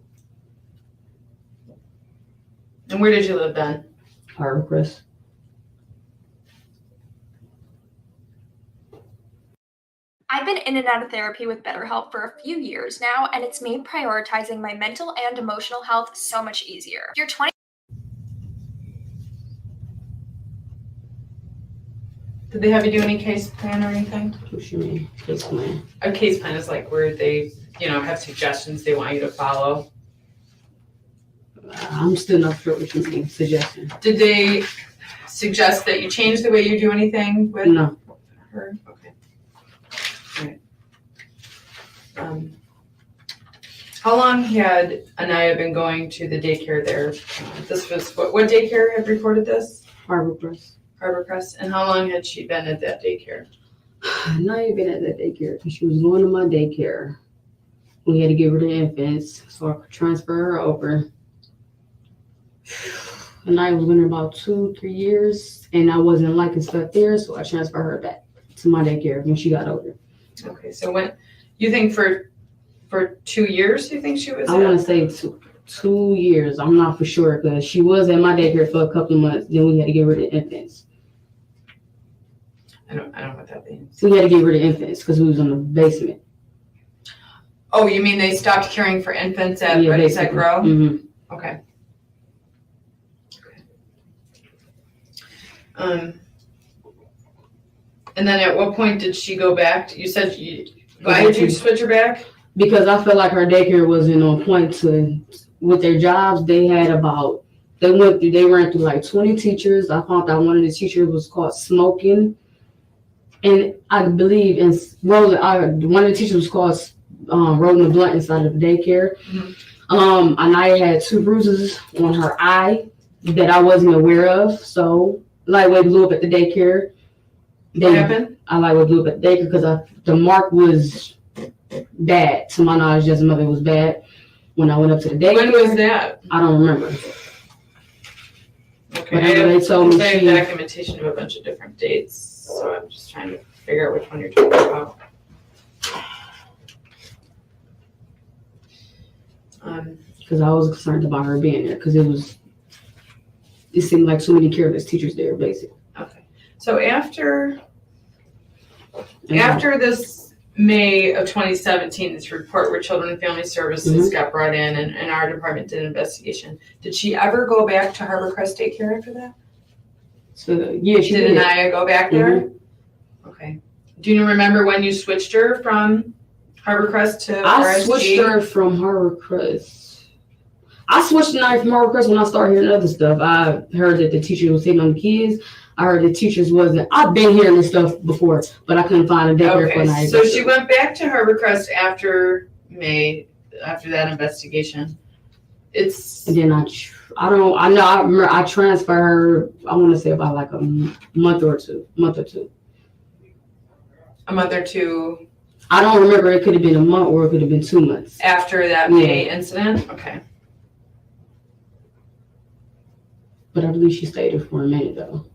And where did you live then? Harbor Crest. I've been in and out of therapy with BetterHelp for a few years now, and it's made prioritizing my mental and emotional health so much easier. You're 20. Did they have you do any case plan or anything? What you mean, case plan? A case plan is like where they, have suggestions they want you to follow. I'm still not sure what you mean, suggestion. Did they suggest that you change the way you do anything with No. her? Okay. All right. How long had Aniya been going to the daycare there? This was what daycare had reported this? Harbor Crest. Harbor Crest. And how long had she been at that daycare? Aniya been at that daycare because she was going to my daycare. We had to get rid of infants, so I could transfer her over. Aniya was going there about 2-3 years, and I wasn't liking stuff there, so I transferred her back to my daycare when she got older. Okay, so when you think for 2 years, you think she was? I want to say 2 years. I'm not for sure because she was at my daycare for a couple of months. Then we had to get rid of infants. I don't know what that means. We had to get rid of infants because we was in the basement. Oh, you mean they stopped caring for infants at Ready Set Grow? Mm-hmm. Okay. And then at what point did she go back? You said why did you switch her back? Because I felt like her daycare wasn't on point with their jobs. They ran through like 20 teachers. I found out one of the teachers was caught smoking And I believe in rolling. One of the teachers was called rolling the blunt inside of the daycare. Aniya had 2 bruises on her eye that I wasn't aware of. So lightweight blew up at the daycare. What happened? I lightweight blew up at the daycare because the mark was bad. To my knowledge, just mother was bad. When I went up to the daycare. When was that? I don't remember. Okay, they told me I have documentation of a bunch of different dates, so I'm just trying to figure out which one you're talking about. Because I was concerned about her being there because it seemed like so many careless teachers there, basically. Okay, so after this May of 2017, this report where Children and Family Services got brought in and our department did an investigation. Did she ever go back to Harbor Crest Daycare after that? So yeah, she did. Did Aniya go back there? Okay. Do you remember when you switched her from Harbor Crest to RSG? I switched her from Harbor Crest. I switched Aniya from Harbor Crest when I started hearing other stuff. I heard that the teacher was hitting on the kids. I heard the teachers wasn't. I've been hearing this stuff before, but I couldn't find a daycare for Aniya. So she went back to Harbor Crest after May, after that investigation. And then I remember I transferred her. I want to say about like a month or two. A month or two. I don't remember. It could have been a month or it could have been 2 months after that May incident. Okay. But I believe she stayed there for a minute though.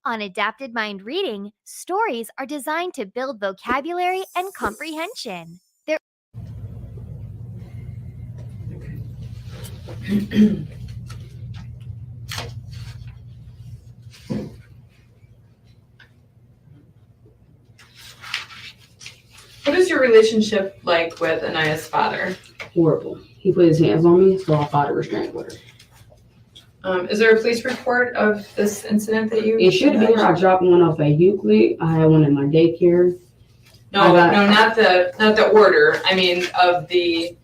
On Adapted Mind Reading, stories are designed to build vocabulary and comprehension. What is your relationship like with Aniya's father? Horrible. He put his hands on me, so I filed a restraining order. Is there a police report of this incident that you? It should have been. I dropped one off at Euclid. I had one in my daycare. No, not the order. I mean, of the.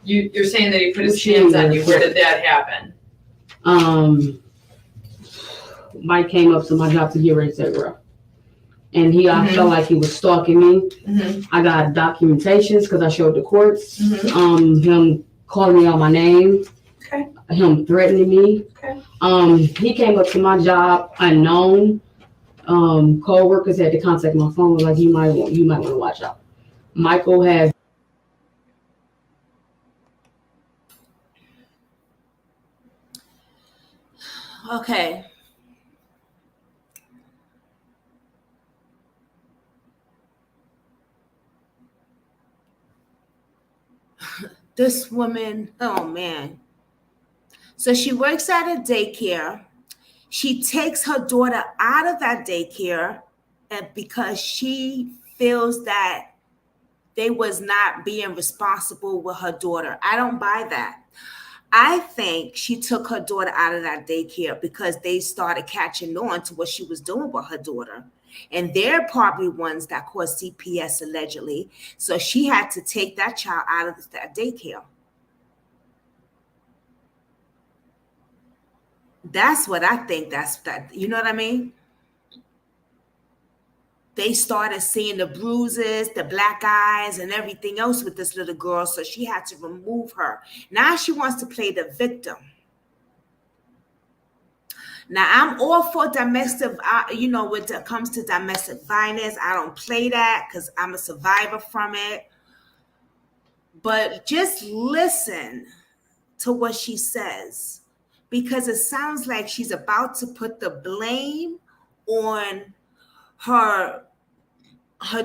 You're saying that he put his hands on you. Where did that happen? Mike came up to my job to get ready to grow. And I felt like he was stalking me. I got documentations because I showed the courts. Him calling me out my name. Okay. Him threatening me. Okay. He came up to my job unknown. Co-workers had to contact my phone. Like you might want to watch out. Michael has. Okay. This woman, oh man. So she works at a daycare. She takes her daughter out of that daycare because she feels that they was not being responsible with her daughter. I don't buy that. I think she took her daughter out of that daycare because they started catching on to what she was doing with her daughter. And they're probably ones that caused CPS allegedly. So she had to take that child out of that daycare. That's what I think. You know what I mean? They started seeing the bruises, the black eyes, and everything else with this little girl. So she had to remove her. Now she wants to play the victim. Now I'm all for domestic, when it comes to domestic violence, I don't play that because I'm a survivor from it. But just listen to what she says, because it sounds like she's about to put the blame on her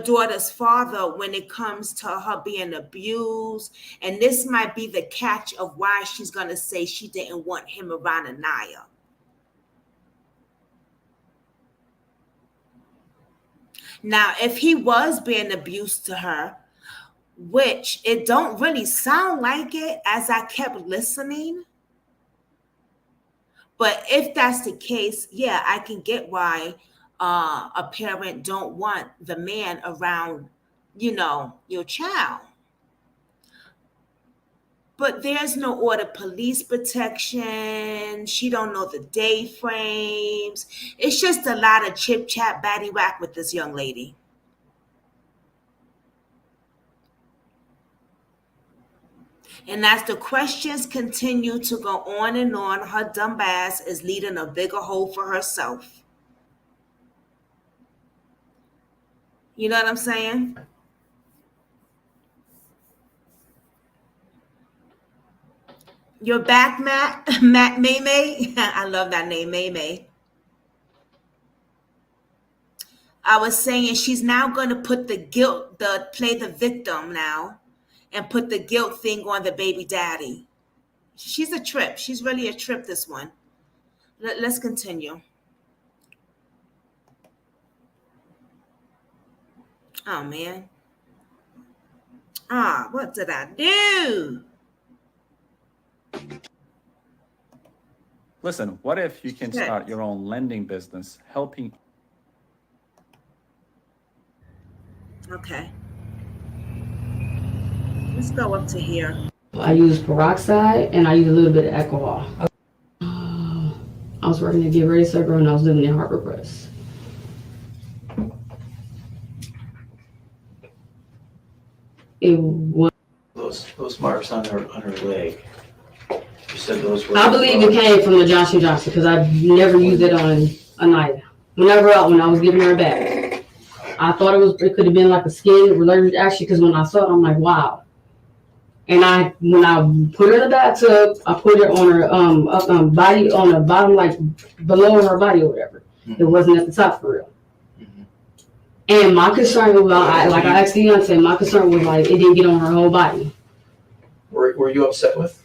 daughter's father when it comes to her being abused. And this might be the catch of why she's going to say she didn't want him around Aniya. Now, if he was being abused to her, which it don't really sound like it as I kept listening, but if that's the case, yeah, I can get why a parent don't want the man around, your child. but there's no order police protection. She don't know the day frames. It's just a lot of chip chat batty whack with this young lady. And as the questions continue to go on and on, her dumb ass is leading a bigger hole for herself. You know what I'm saying? You're back, Matt May. I love that name, May. I was saying she's now going to put play the victim now and put the guilt thing on the baby daddy. She's a trip. She's really a trip, this one. Let's continue. Oh, man. What did I do? Listen, what if you can start your own lending business, helping? Okay. Let's go up to here. I use peroxide and I use a little bit of alcohol. I was working at Get Ready Circle and I was living in Harbor Press. It was those marks on her leg. You said those were. I believe it came from the Johnson Johnson because I never used it on Aniya. When I was giving her a bath, I thought it could have been like a skin related actually because when I saw it, I'm like, wow. And when I put her in the bathtub, I put her on her body on the bottom, like below her body or whatever. Mm-hmm. It wasn't at the top for real. Mm-hmm. And my concern was I asked Deonte, my concern was like it didn't get on her whole body. Were you upset with her?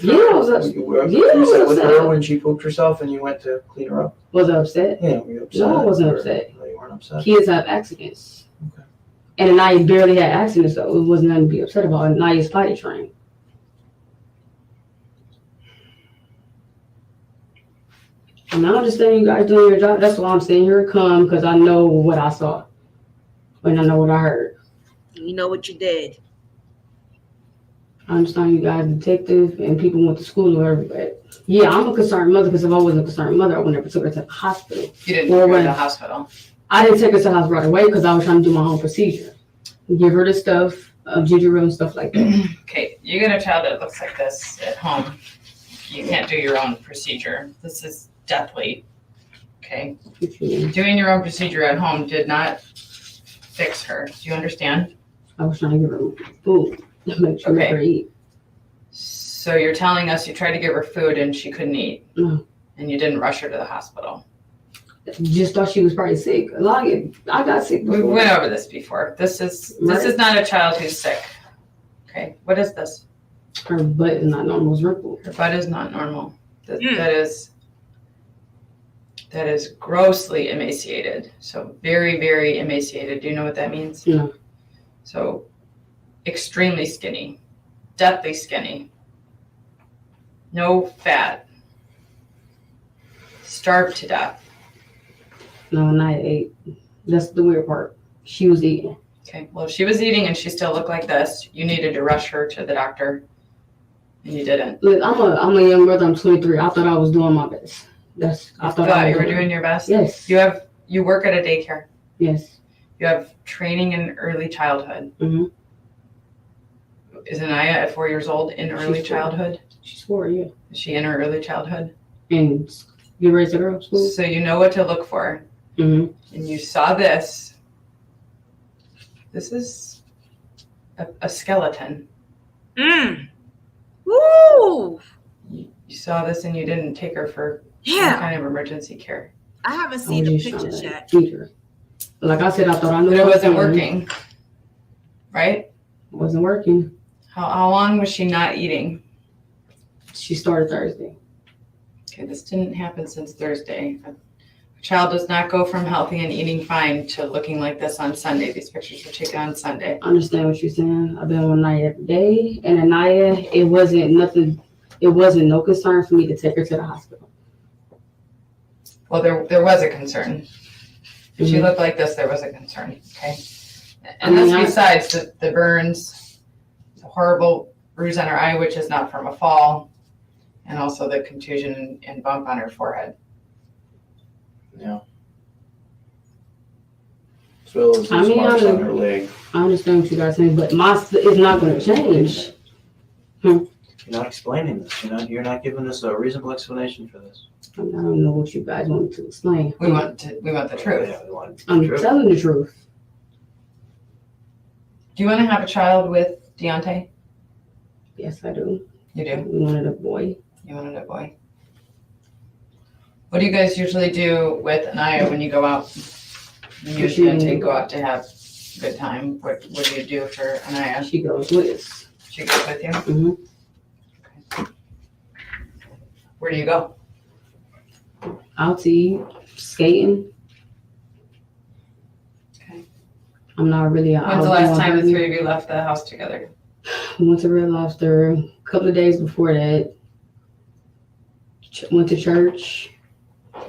Yeah, I was upset. You were upset with her when she pooped herself and you went to clean her up? Was I upset? Yeah, were you upset? No, I wasn't upset. No, you weren't upset. Kids have accidents. Okay. And Aniya barely had accidents, so it wasn't nothing to be upset about. Aniya's potty trained. And I understand you guys doing your job. That's why I'm saying here come because I know what I saw. And I know what I heard. You know what you did. I understand you guys, detective, and people went to school or whatever, but yeah, I'm a concerned mother because if I wasn't a concerned mother, I would never took her to the hospital. You didn't go to the hospital? I didn't take her to the hospital right away because I was trying to do my own procedure. Give her the stuff, ginger ale and stuff like that. Okay, you get a child that looks like this at home. You can't do your own procedure. This is deathly. Okay? Doing your own procedure at home did not fix her. Do you understand? I was trying to give her food. Make sure her eat. So you're telling us you tried to give her food and she couldn't eat, and you didn't rush her to the hospital. Just thought she was probably sick. I got sick before. We went over this before. This is not a child who's sick. Okay, what is this? Her butt is not normal. It's wrinkled. Her butt is not normal. That is grossly emaciated. So very, very emaciated. Do you know what that means? No. So extremely skinny, deathly skinny, no fat, starved to death. No, Aniya ate. That's the weird part. She was eating. Okay, well, if she was eating and she still looked like this, you needed to rush her to the doctor, and you didn't. Look, I'm a young brother. I'm 23. I thought I was doing my best. I thought you were doing your best? Yes. You work at a daycare? Yes. You have training in early childhood? Mm-hmm. Is Aniya at 4 years old in early childhood? She's 4, yeah. Is she in her early childhood? And Get Ready to Go school. So you know what to look for. Mm-hmm. And you saw this. This is a skeleton. Woo! You saw this and you didn't take her for some kind of emergency care. I haven't seen the pictures yet. Like I said, I thought I knew but it wasn't working. Right? It wasn't working. How long was she not eating? She started Thursday. Okay, this didn't happen since Thursday. A child does not go from healthy and eating fine to looking like this on Sunday. These pictures were taken on Sunday. I understand what you're saying. I've been with Aniya every day. And Aniya, it wasn't nothing. It wasn't no concern for me to take her to the hospital. Well, there was a concern. If she looked like this, there was a concern. Okay. And besides the burns, the horrible bruise on her eye, which is not from a fall, and also the contusion and bump on her forehead. Yeah. As well as those marks on her leg. I understand what you guys saying, but it's not going to change. You're not explaining this. You're not giving us a reasonable explanation for this. I don't know what you guys want me to explain. We want the truth. Yeah, we want I'm truth. telling the truth. Do you want to have a child with Deonte? Yes, I do. You do? We wanted a boy. You wanted a boy. What do you guys usually do with Aniya when you go out? When you and Deonte go out to have a good time, what do you do for Aniya? She goes with us. She goes with you? Mm-hmm. Okay. Where do you go? Out to eat, skating. Okay. I'm not really out. When's the last time the three of you left the house together? Went to Red Lobster a couple of days before that. Went to church.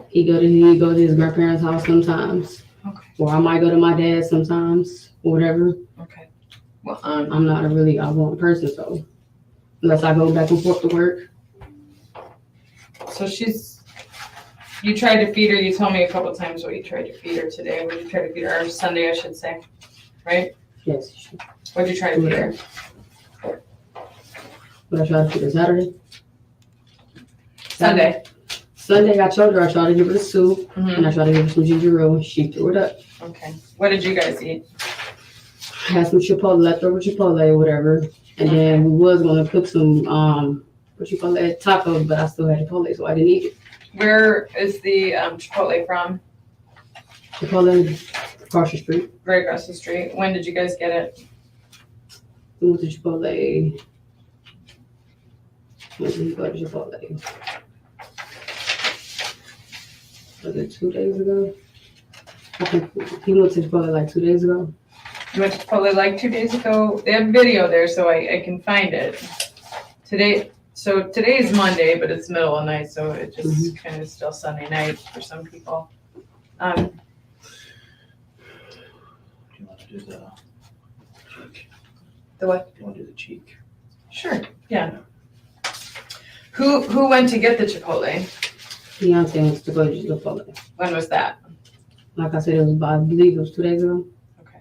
He go to his grandparents' house sometimes. Okay. Or I might go to my dad's sometimes, or whatever. Okay. Well, I'm not a really outgoing person, so unless I go back and forth to work. So you tried to feed her. You told me a couple of times what you tried to feed her today. What did you try to feed her? Or Sunday, I should say. Right? Yes. What did you try to feed her? What I tried to feed her Saturday. Sunday, I told her I tried to give her the soup, and I tried to give her some ginger ale. She threw it up. Okay. What did you guys eat? Had some leftover Chipotle or whatever, and then we was gonna cook some tacos, but I still had Chipotle, so I didn't eat it. Where is the Chipotle from? Chipotle across the street. Right across the street. When did you guys get it? We went to Chipotle. When did we go to Chipotle? Was it 2 days ago? I think he went to Chipotle like 2 days ago. You went to Chipotle like 2 days ago. They have video there, so I can find it. Today is Monday, but it's middle of the night, so it just kind of still Sunday night for some people. Do you want to do the cheek? The what? Do you want to do the cheek? Sure. Yeah. Who went to get the Chipotle? Deonte wants to go to Chipotle. When was that? Like I said, I believe it was 2 days ago. Okay.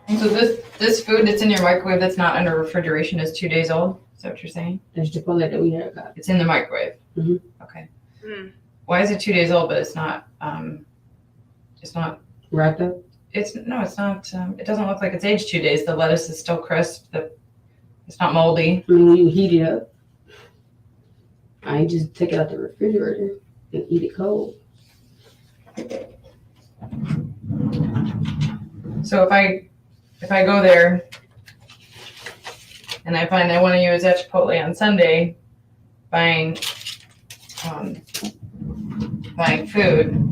And so this food that's in your microwave that's not under refrigeration is 2 days old? Is that what you're saying? That's Chipotle that we had got. It's in the microwave? Mm-hmm. Okay. Why is it 2 days old, but it's not wrapped up? It's not, it doesn't look like it's aged 2 days. The lettuce is still crisp. It's not moldy. I mean, when you heat it up, I just take it out the refrigerator and eat it cold. So if I go there and I find I want to use that Chipotle on Sunday, buying food,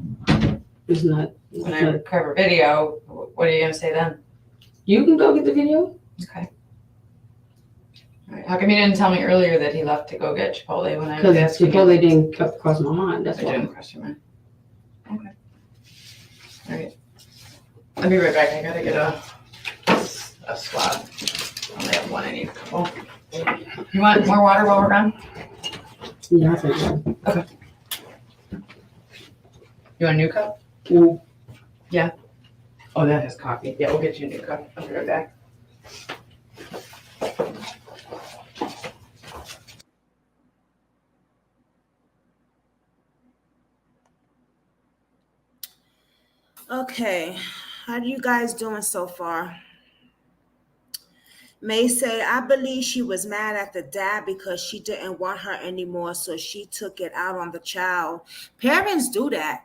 it's not. When I recover video, what are you gonna say then? You can go get the video. Okay. All right. How come you didn't tell me earlier that he left to go get Chipotle when I was Because asking? Chipotle didn't cross my mind. That's It why. didn't cross your mind. Okay. All right. I'll be right back. I gotta get a swab. I only have one. I need a couple. You want more water while we're gone? Yeah, I think so. Okay. You want a new cup? Mm. Yeah. Oh, that has coffee. Yeah, we'll get you a new cup. I'll be right back. Okay, how are you guys doing so far? May say, I believe she was mad at the dad because she didn't want her anymore, so she took it out on the child. Parents do that.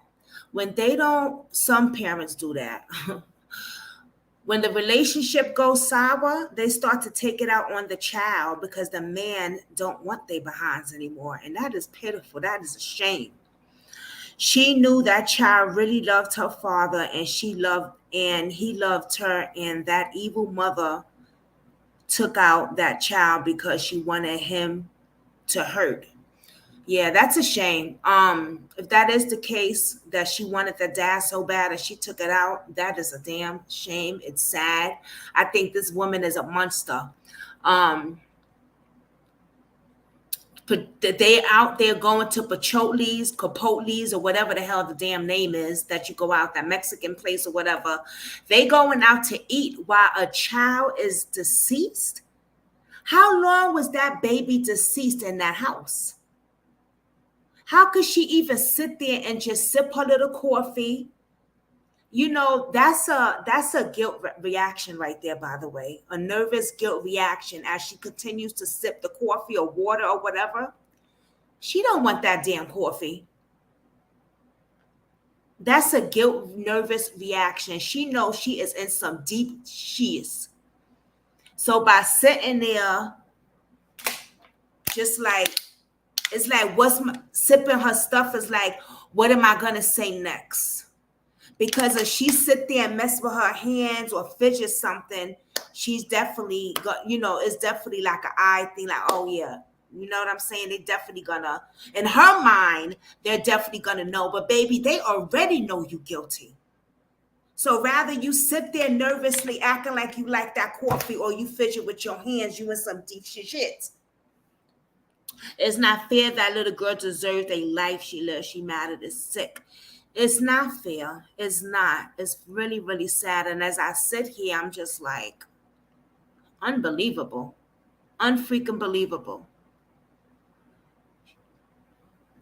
When they don't, some parents do that. When the relationship goes sour, they start to take it out on the child because the man don't want their behinds anymore. And that is pitiful. That is a shame. She knew that child really loved her father, and he loved her, and that evil mother took out that child because she wanted him to hurt. Yeah, that's a shame. If that is the case, that she wanted the dad so bad and she took it out, that is a damn shame. It's sad. I think this woman is a monster. They out there going to Chipotle's, or whatever the hell the damn name is that you go out, that Mexican place or whatever. They going out to eat while a child is deceased. How long was that baby deceased in that house? How could she even sit there and just sip her little coffee? You know, that's a guilt reaction right there, by the way. A nervous guilt reaction as she continues to sip the coffee or water or whatever. She don't want that damn coffee. That's a guilt, nervous reaction. She knows she is in some deep sheets. So by sitting there, just like, it's like, sipping her stuff is like, what am I going to say next? Because if she sit there and mess with her hands or fidget something, she's definitely got, it's definitely like an eye thing, like, oh yeah, you know what I'm saying? They definitely gonna, in her mind, they're definitely gonna know. But baby, they already know you guilty. So rather you sit there nervously acting like you like that coffee, or you fidget with your hands, you in some deep shit. It's not fair. That little girl deserves a life she lives. She mad at is sick. It's not fair. It's not. It's really, really sad. And as I sit here, I'm just like, unbelievable. Unfreaking believable.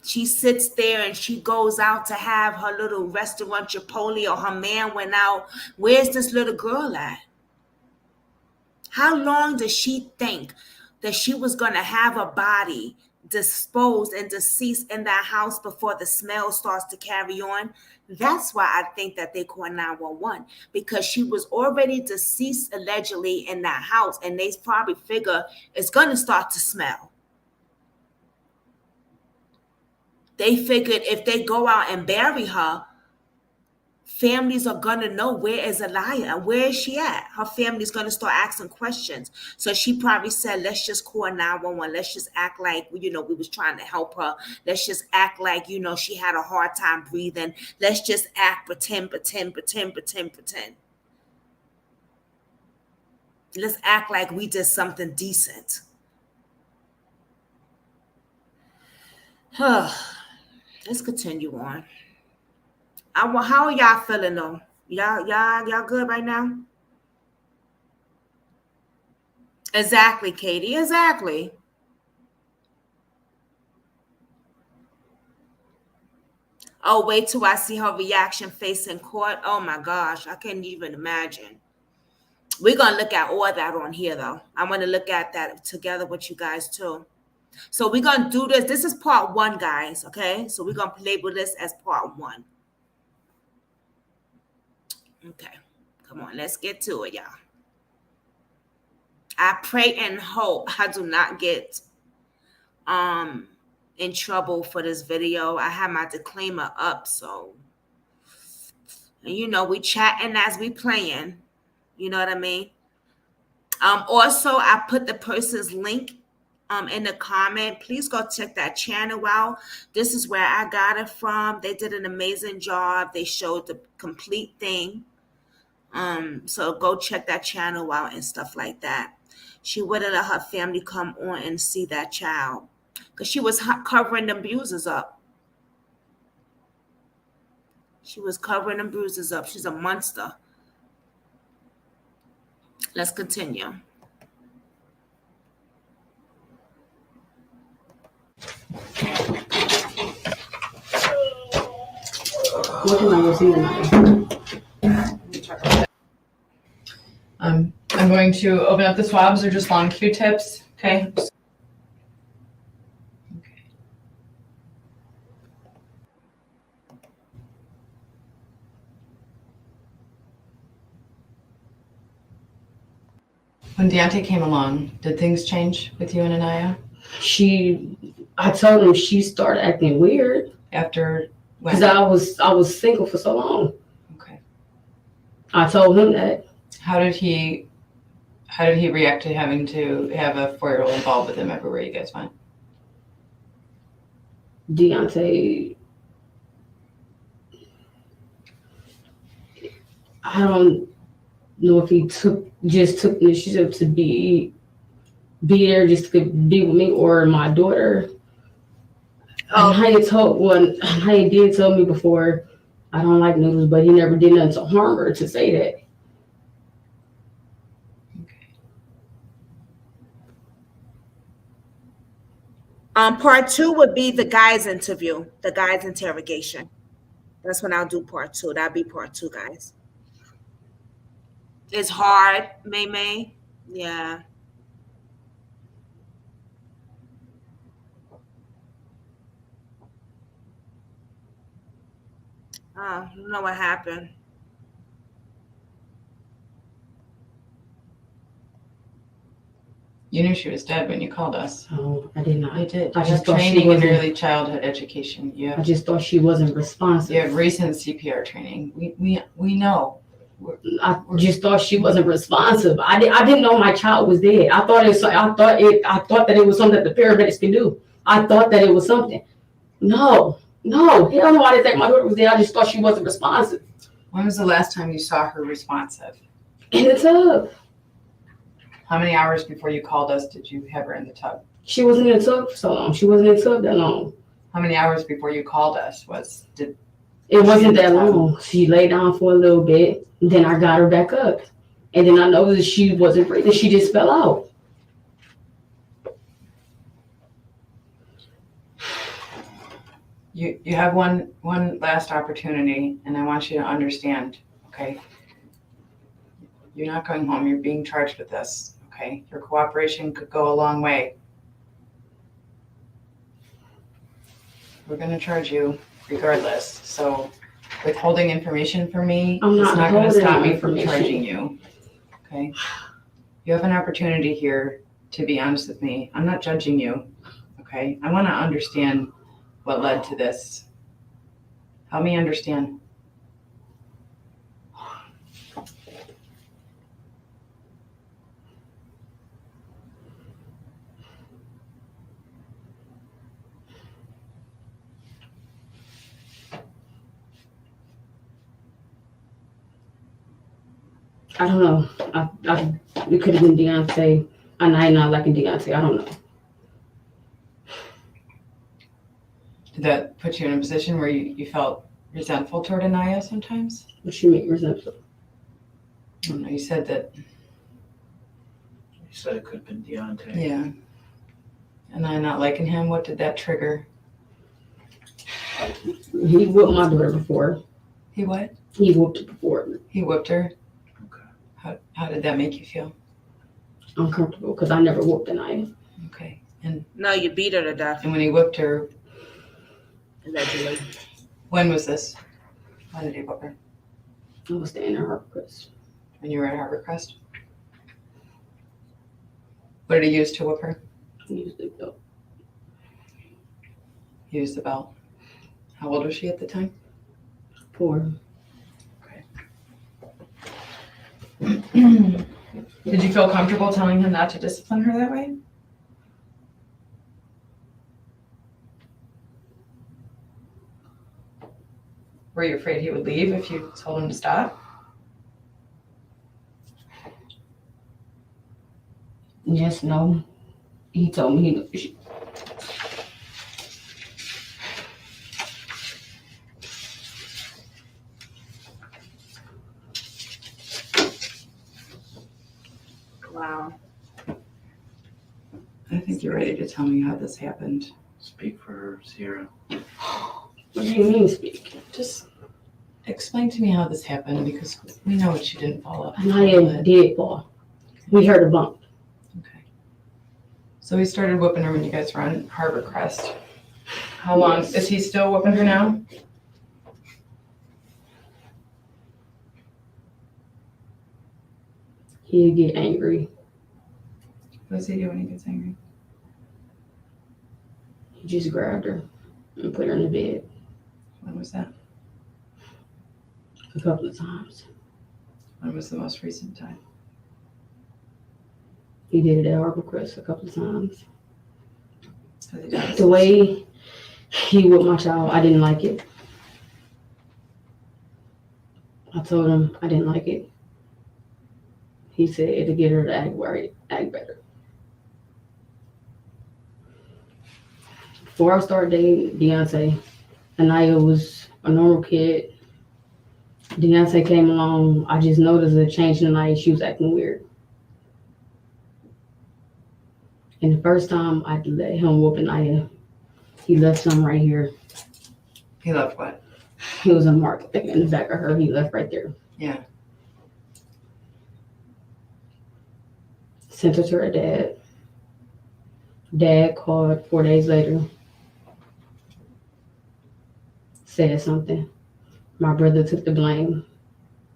She sits there and she goes out to have her little restaurant Chipotle, or her man went out. Where's this little girl at? How long does she think that she was going to have a body disposed and deceased in that house before the smell starts to carry on? That's why I think that they call 911, because she was already deceased allegedly in that house, and they probably figure it's going to start to smell. They figured if they go out and bury her, families are going to know, where is Aiya? Where is she at? Her family's going to start asking questions. So she probably said, let's just call 911. Let's just act like, we was trying to help her. Let's just act like, she had a hard time breathing. Let's just pretend. Let's act like we did something decent. Let's continue on. How are y'all feeling though? Y'all good right now? Exactly, Katie. Exactly. Oh, wait till I see her reaction face in court. Oh my gosh, I can't even imagine. We're gonna look at all that on here though. I want to look at that together with you guys too. So we're gonna do this. This is part 1, guys. Okay, so we're gonna label this as part 1. Okay, come on, let's get to it, y'all. I pray and hope I do not get in trouble for this video. I have my disclaimer up, so, and we chatting as we playing. You know what I mean? Also, I put the person's link in the comment. Please go check that channel out. This is where I got it from. They did an amazing job. They showed the complete thing. So go check that channel out and stuff like that. She wouldn't let her family come on and see that child because she was covering them bruises up. She was covering them bruises up. She's a monster. Let's continue. What can I go see tonight? I'm going to open up the swabs. They're just long Q-tips. Okay. When Deonte came along, did things change with you and Aniya? I told him she started acting weird after when? Because I was single for so long. Okay. I told him that. How did he react to having to have a 4-year-old involved with him everywhere you guys went? Deonte, I don't know if he took initiative to be there just to be with me or my daughter. And Haya did tell me before, I don't like noodles, but he never did nothing to harm her to say that. Part 2 would be the guy's interview, the guy's interrogation. That's when I'll do part 2. That'll be part 2, guys. It's hard, May. Yeah. I don't know what happened. You knew she was dead when you called us. Oh, I did not. You did. I You just have thought she training in wasn't. early childhood education. I just thought she wasn't responsive. You have recent CPR training. We know. I just thought she wasn't responsive. I didn't know my child was dead. I thought that it was something that the paramedics could do. I thought that it was something. No, hell no, I didn't think my daughter was dead. I just thought she wasn't responsive. When was the last time you saw her responsive? In the tub. How many hours before you called us did you have her in the tub? She wasn't in the tub for so long. She wasn't in the tub that long. How many hours before you called us It wasn't that long. She lay down for a little bit. Then I got her back up. And then I noticed she wasn't breathing. She just fell out. You have one last opportunity, and I want you to understand, okay? You're not going home. You're being charged with this, okay? Your cooperation could go a long way. We're going to charge you regardless. So withholding information from me is not going to stop me from charging you, okay? You have an opportunity here to be honest with me. I'm not judging you, okay? I want to understand what led to this. Help me understand. I don't know. It could have been Deonte. And I not liking Deonte. I don't know. Did that put you in a position where you felt resentful toward Aniya sometimes? What you mean resentful? I don't know. You said that. You said it could have been Deonte. Yeah. And I not liking him. What did that trigger? He whooped my daughter before. He what? He whooped her before. He whooped her? Okay. How did that make you feel? Uncomfortable because I never whooped Aniya. Okay. And no, you beat her to death. And when he whooped her, allegedly. When was this? When did he whoop her? I was staying at Harbor Crest. When you were at Harbor Crest? What did he use to whoop her? He used the belt. He used the belt. How old was she at the time? 4. Did you feel comfortable telling him not to discipline her that way? Were you afraid he would leave if you told him to stop? Yes, no. He told me he. Wow. I think you're ready to tell me how this happened. Speak for her, Sierra. What do you mean speak? Just explain to me how this happened because we know that you didn't fall up. Aniya did fall. We heard a bump. Okay. So he started whooping her when you guys were on Harbor Crest. How long? Yes. Is he still whooping her now? He'd get angry. What does he do when he gets angry? He just grabbed her and put her in the bed. When was that? A couple of times. When was the most recent time? He did it at Harbor Crest a couple of times. Has he done it The way he whooped my child, I didn't like it. I told him I didn't like it. He said it'll get her to act better. Before I started dating Deonte, Aniya was a normal kid. Deonte came along. I just noticed a change in Aniya. She was acting weird. And the first time I let him whoop Aniya, he left some right here. He left what? He was a mark in the back of her. He left right there. Yeah. Sent her to her dad. Dad called 4 days later. Said something. My brother took the blame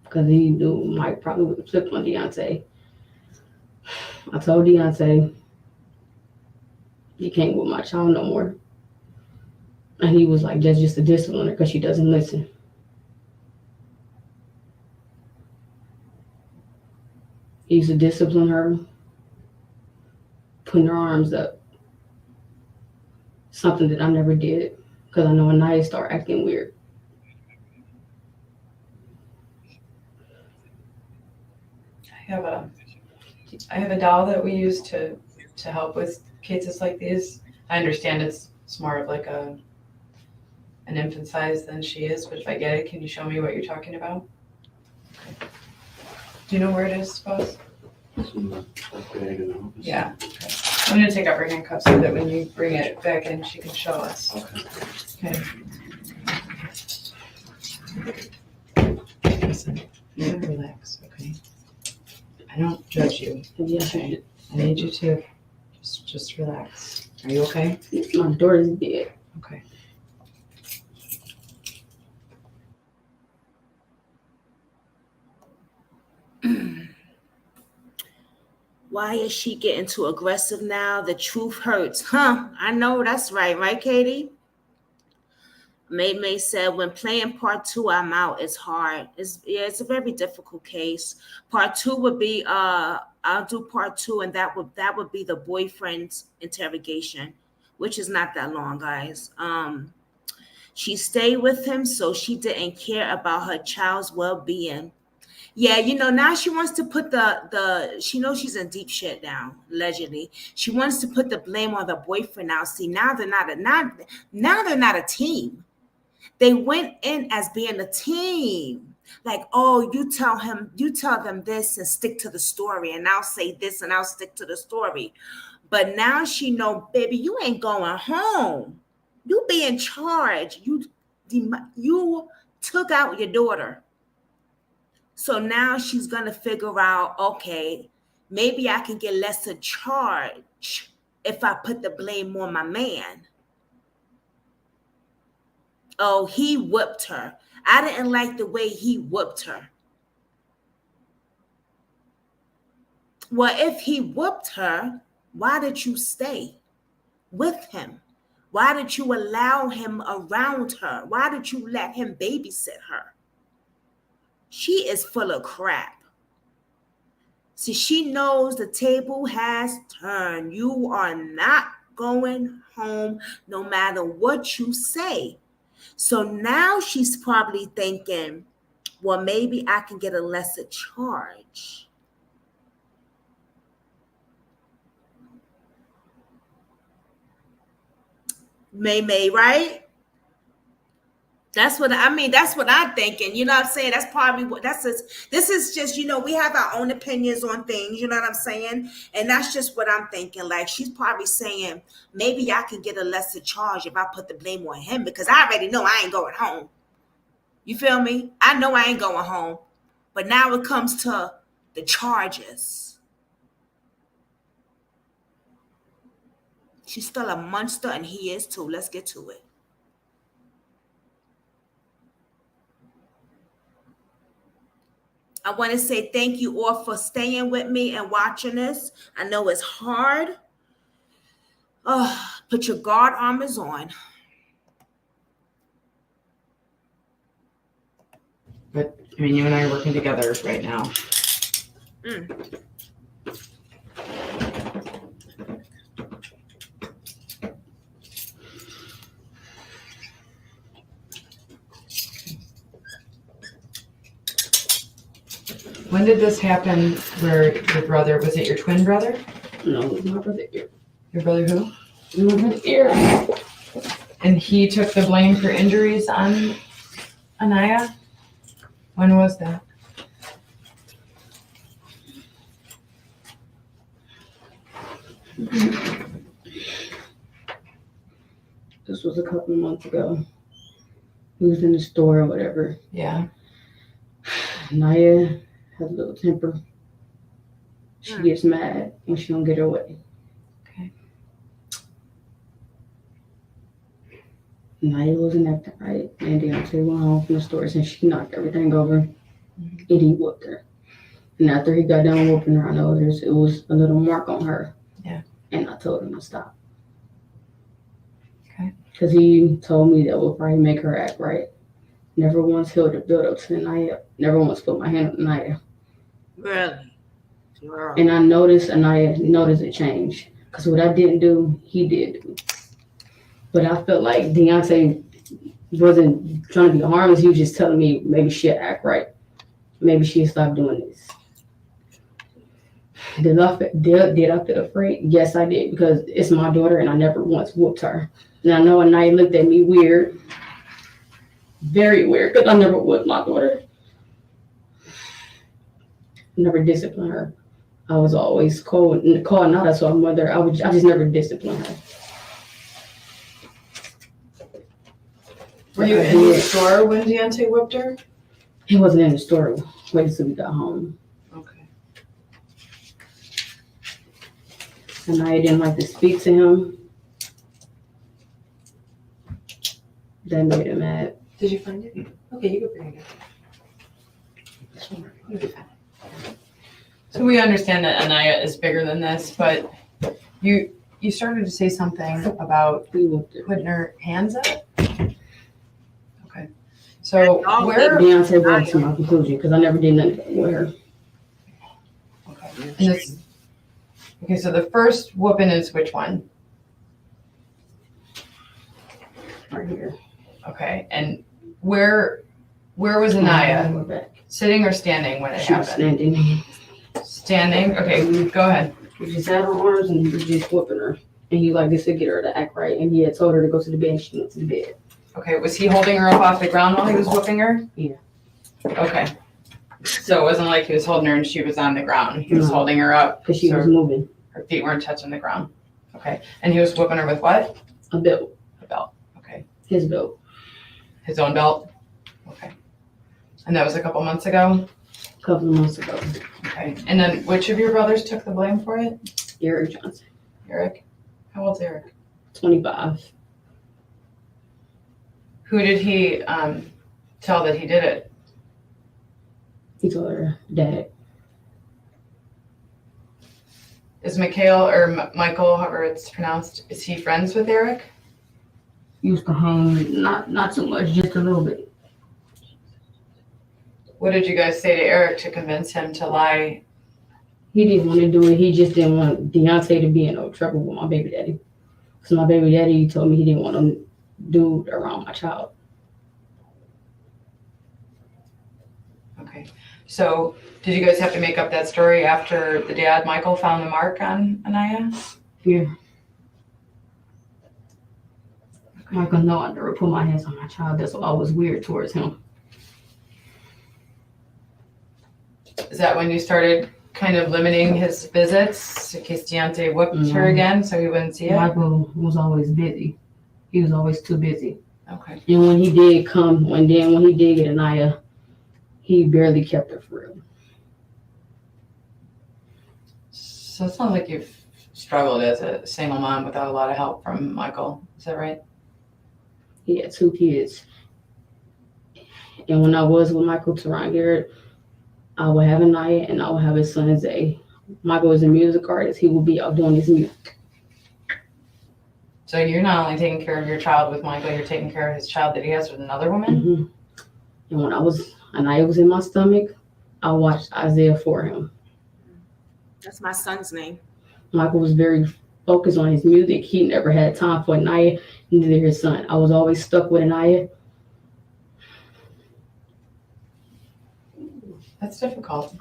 because he knew Mike probably would have flipped on Deonte. I told Deonte, you can't with my child no more. And he was like, that's just a discipliner because she doesn't listen. He used to discipline her, putting her arms up. Something that I never did because I know Aniya started acting weird. I have a doll that we use to help with cases like these. I understand it's more of like an infant size than she is, but if I get it, can you show me what you're talking about? Okay. Do you know where it is, boss? Yeah. Okay. I'm gonna take off her handcuffs so that when you bring it back in, she can show us. Okay. Listen, you gotta relax, okay? I don't judge you. Okay. I need you to just relax. Are you okay? My daughter's dead. Okay. Why is she getting too aggressive now? The truth hurts. Huh? I know that's right. Right, Katie? May said, when playing part 2, I'm out. It's hard. It's a very difficult case. Part 2 would be I'll do part 2, and that would be the boyfriend's interrogation, which is not that long, guys. She stayed with him, so she didn't care about her child's well-being. Yeah, now she wants to put she knows she's in deep shit now, allegedly. She wants to put the blame on the boyfriend now. See, now they're not a team. They went in as being a team. Like, oh, you tell them this and stick to the story, and I'll say this and I'll stick to the story. But now she know, baby, you ain't going home. You be in charge. You took out your daughter. So now she's going to figure out, okay, maybe I can get lesser charge if I put the blame on my man. Oh, he whooped her. I didn't like the way he whooped her. Well, if he whooped her, why did you stay with him? Why did you allow him around her? Why did you let him babysit her? She is full of crap. See, she knows the table has turned. You are not going home no matter what you say. So now she's probably thinking, well, maybe I can get a lesser charge. May, right? That's what I'm thinking. You know what I'm saying? That's probably this is just, we have our own opinions on things, you know what I'm saying? And that's just what I'm thinking. Like, she's probably saying, maybe I can get a lesser charge if I put the blame on him, because I already know I ain't going home. You feel me? I know I ain't going home. But now it comes to the charges. She's still a monster, and he is too. Let's get to it. I want to say thank you all for staying with me and watching this. I know it's hard. Oh, put your guard armors on. But, you and I are working together right now. When did this happen where your brother, was it your twin brother? No, it was my brother. Your brother who? My brother Eric. And he took the blame for injuries on Aniya? When was that? This was a couple of months ago. He was in the store or whatever. Yeah. Naya has a little temper. She gets mad and she don't get her way. Okay. Naya wasn't acting right. And Deonte went home from the store and she knocked everything over. And he whooped her. And after he got done whooping her, I noticed it was a little mark on her. Yeah. And I told him to stop. Okay. Because he told me that would probably make her act right. Never once held a build up to Naya. Never once put my hand on Naya. Really? Girl. And I noticed Anaya noticed a change. Because what I didn't do, he did do. But I felt like Deonte wasn't trying to be harmless. He was just telling me maybe she'll act right. Maybe she'll stop doing this. Did I feel afraid? Yes, I did. Because it's my daughter and I never once whooped her. And I know Anaya looked at me weird. Very weird. Because I never whooped my daughter. Never disciplined her. I was always calling out as her mother. I just never disciplined her. Were you in the store when Deonte whooped her? He wasn't in the store. Waited till we got home. Okay. And I didn't like to speak to him. That made him mad. Did you find it? Okay, you can bring it. So we understand that Aniya is bigger than this, but you started to say something about putting her hands up. Okay. So where Deonte brought to my conclusion because I never did nothing with her. Okay. Okay, so the first whooping is which one? Right here. Okay, and where was Aniya? Sitting or standing when it She was happened? standing. Standing? Okay, go ahead. He just had her arms and he was just whooping her. And he like this to get her to act right. And he had told her to go to the bed and she went to the bed. Okay, was he holding her up off the ground while he was whooping her? Yeah. Okay. So it wasn't like he was holding her and she was on the ground. He was No. holding her up. Because she was moving. Her feet weren't touching the ground. Okay. And he was whooping her with what? A belt. A belt. Okay. His belt. His own belt? Okay. And that was a couple months ago? A couple of months ago. Okay. And then which of your brothers took the blame for it? Eric Johnson. Eric? How old's Eric? 25. Who did he tell that he did it? He told her dad. Is Mikhail or Michael, however it's pronounced, is he friends with Eric? Used to hang, not so much, just a little bit. What did you guys say to Eric to convince him to lie? He didn't want to do it. He just didn't want Deonte to be in no trouble with my baby daddy. Because my baby daddy told me he didn't want him dude around my child. Okay. So did you guys have to make up that story after the dad, Michael, found the mark on Aniya? Yeah. Michael, no, I never put my hands on my child. That's why I was weird towards him. Is that when you started kind of limiting his visits in case Deonte whooped her again so he wouldn't see it? Michael was always busy. He was always too busy. Okay. And when he did come, when he did get Aniya, he barely kept her for real. So it sounds like you've struggled as a single mom without a lot of help from Michael. Is that right? He had 2 kids. And when I was with Michael Teron Garrett, I would have Aniya and I would have his son Zay. Michael is a music artist. He will be out doing his music. So you're not only taking care of your child with Michael, you're taking care of his child that he has with another woman? Mm-hmm. And when Aniya was in my stomach, I watched Isaiah for him. That's my son's name. Michael was very focused on his music. He never had time for Aniya, neither his son. I was always stuck with Aniya. That's difficult.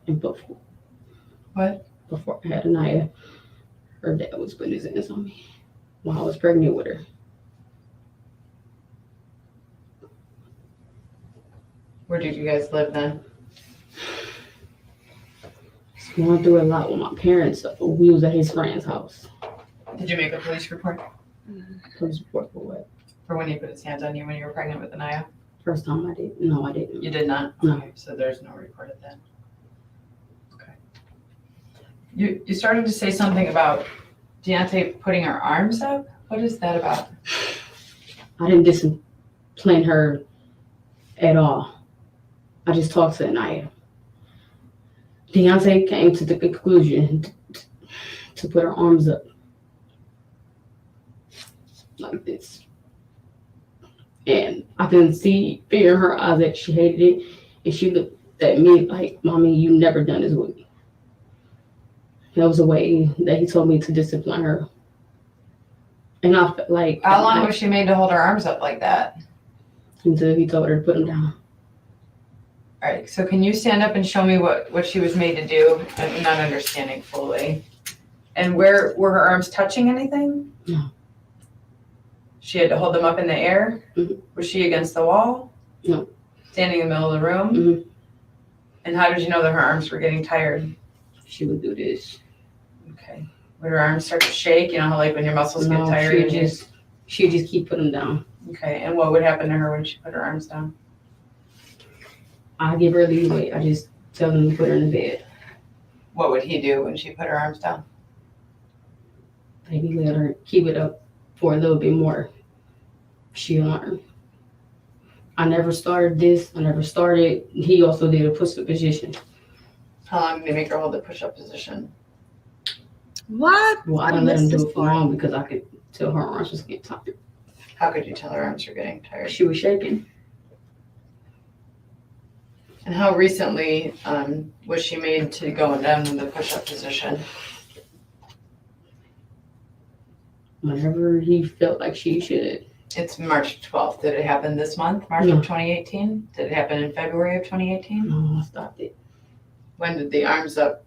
And before What? I had Aniya, her dad was putting his hands on me while I was pregnant with her. Where did you guys live then? Going through a lot with my parents. We was at his friend's house. Did you make a police report? Police report for what? For when he put his hands on you when you were pregnant with Aniya? First time I did. No, I didn't. You did not? No. Okay, so there's no report of that. Okay. You started to say something about Deonte putting her arms up? What is that about? I didn't discipline her at all. I just talked to Aniya. Deonte came to the conclusion to put her arms up like this. And I can see fear in her eyes that she hated it. And she looked at me like, Mommy, you never done this with me. That was a way that he told me to discipline her. And I felt like... How long was she made to hold her arms up like that? Until he told her to put them down. All right, so can you stand up and show me what she was made to do? I'm not understanding fully. And where were her arms touching anything? No. She had to hold them up in the air? Mm-hmm. Was she against the wall? No. Standing in the middle of the room? Mm-hmm. And how did you know that her arms were getting tired? She would do this. Okay. Would her arms start to shake? You know how like when your muscles get tired? She'd just keep putting them down. Okay, and what would happen to her when she put her arms down? I give her leeway. I just tell them to put her in the bed. What would he do when she put her arms down? Maybe let her keep it up for a little bit more. She'll learn. I never started this. I never started. He also did a push-up position. How long did he make her hold the push-up position? What? Well, I didn't let him do it for long because I could tell her arms was getting tired. How could you tell her arms were getting tired? She was shaking. And how recently was she made to go down in the push-up position? Whenever he felt like she should. It's March 12th. Did it happen this month, March No. of 2018? Did it happen in February of 2018? No, I stopped it. When did the arms up,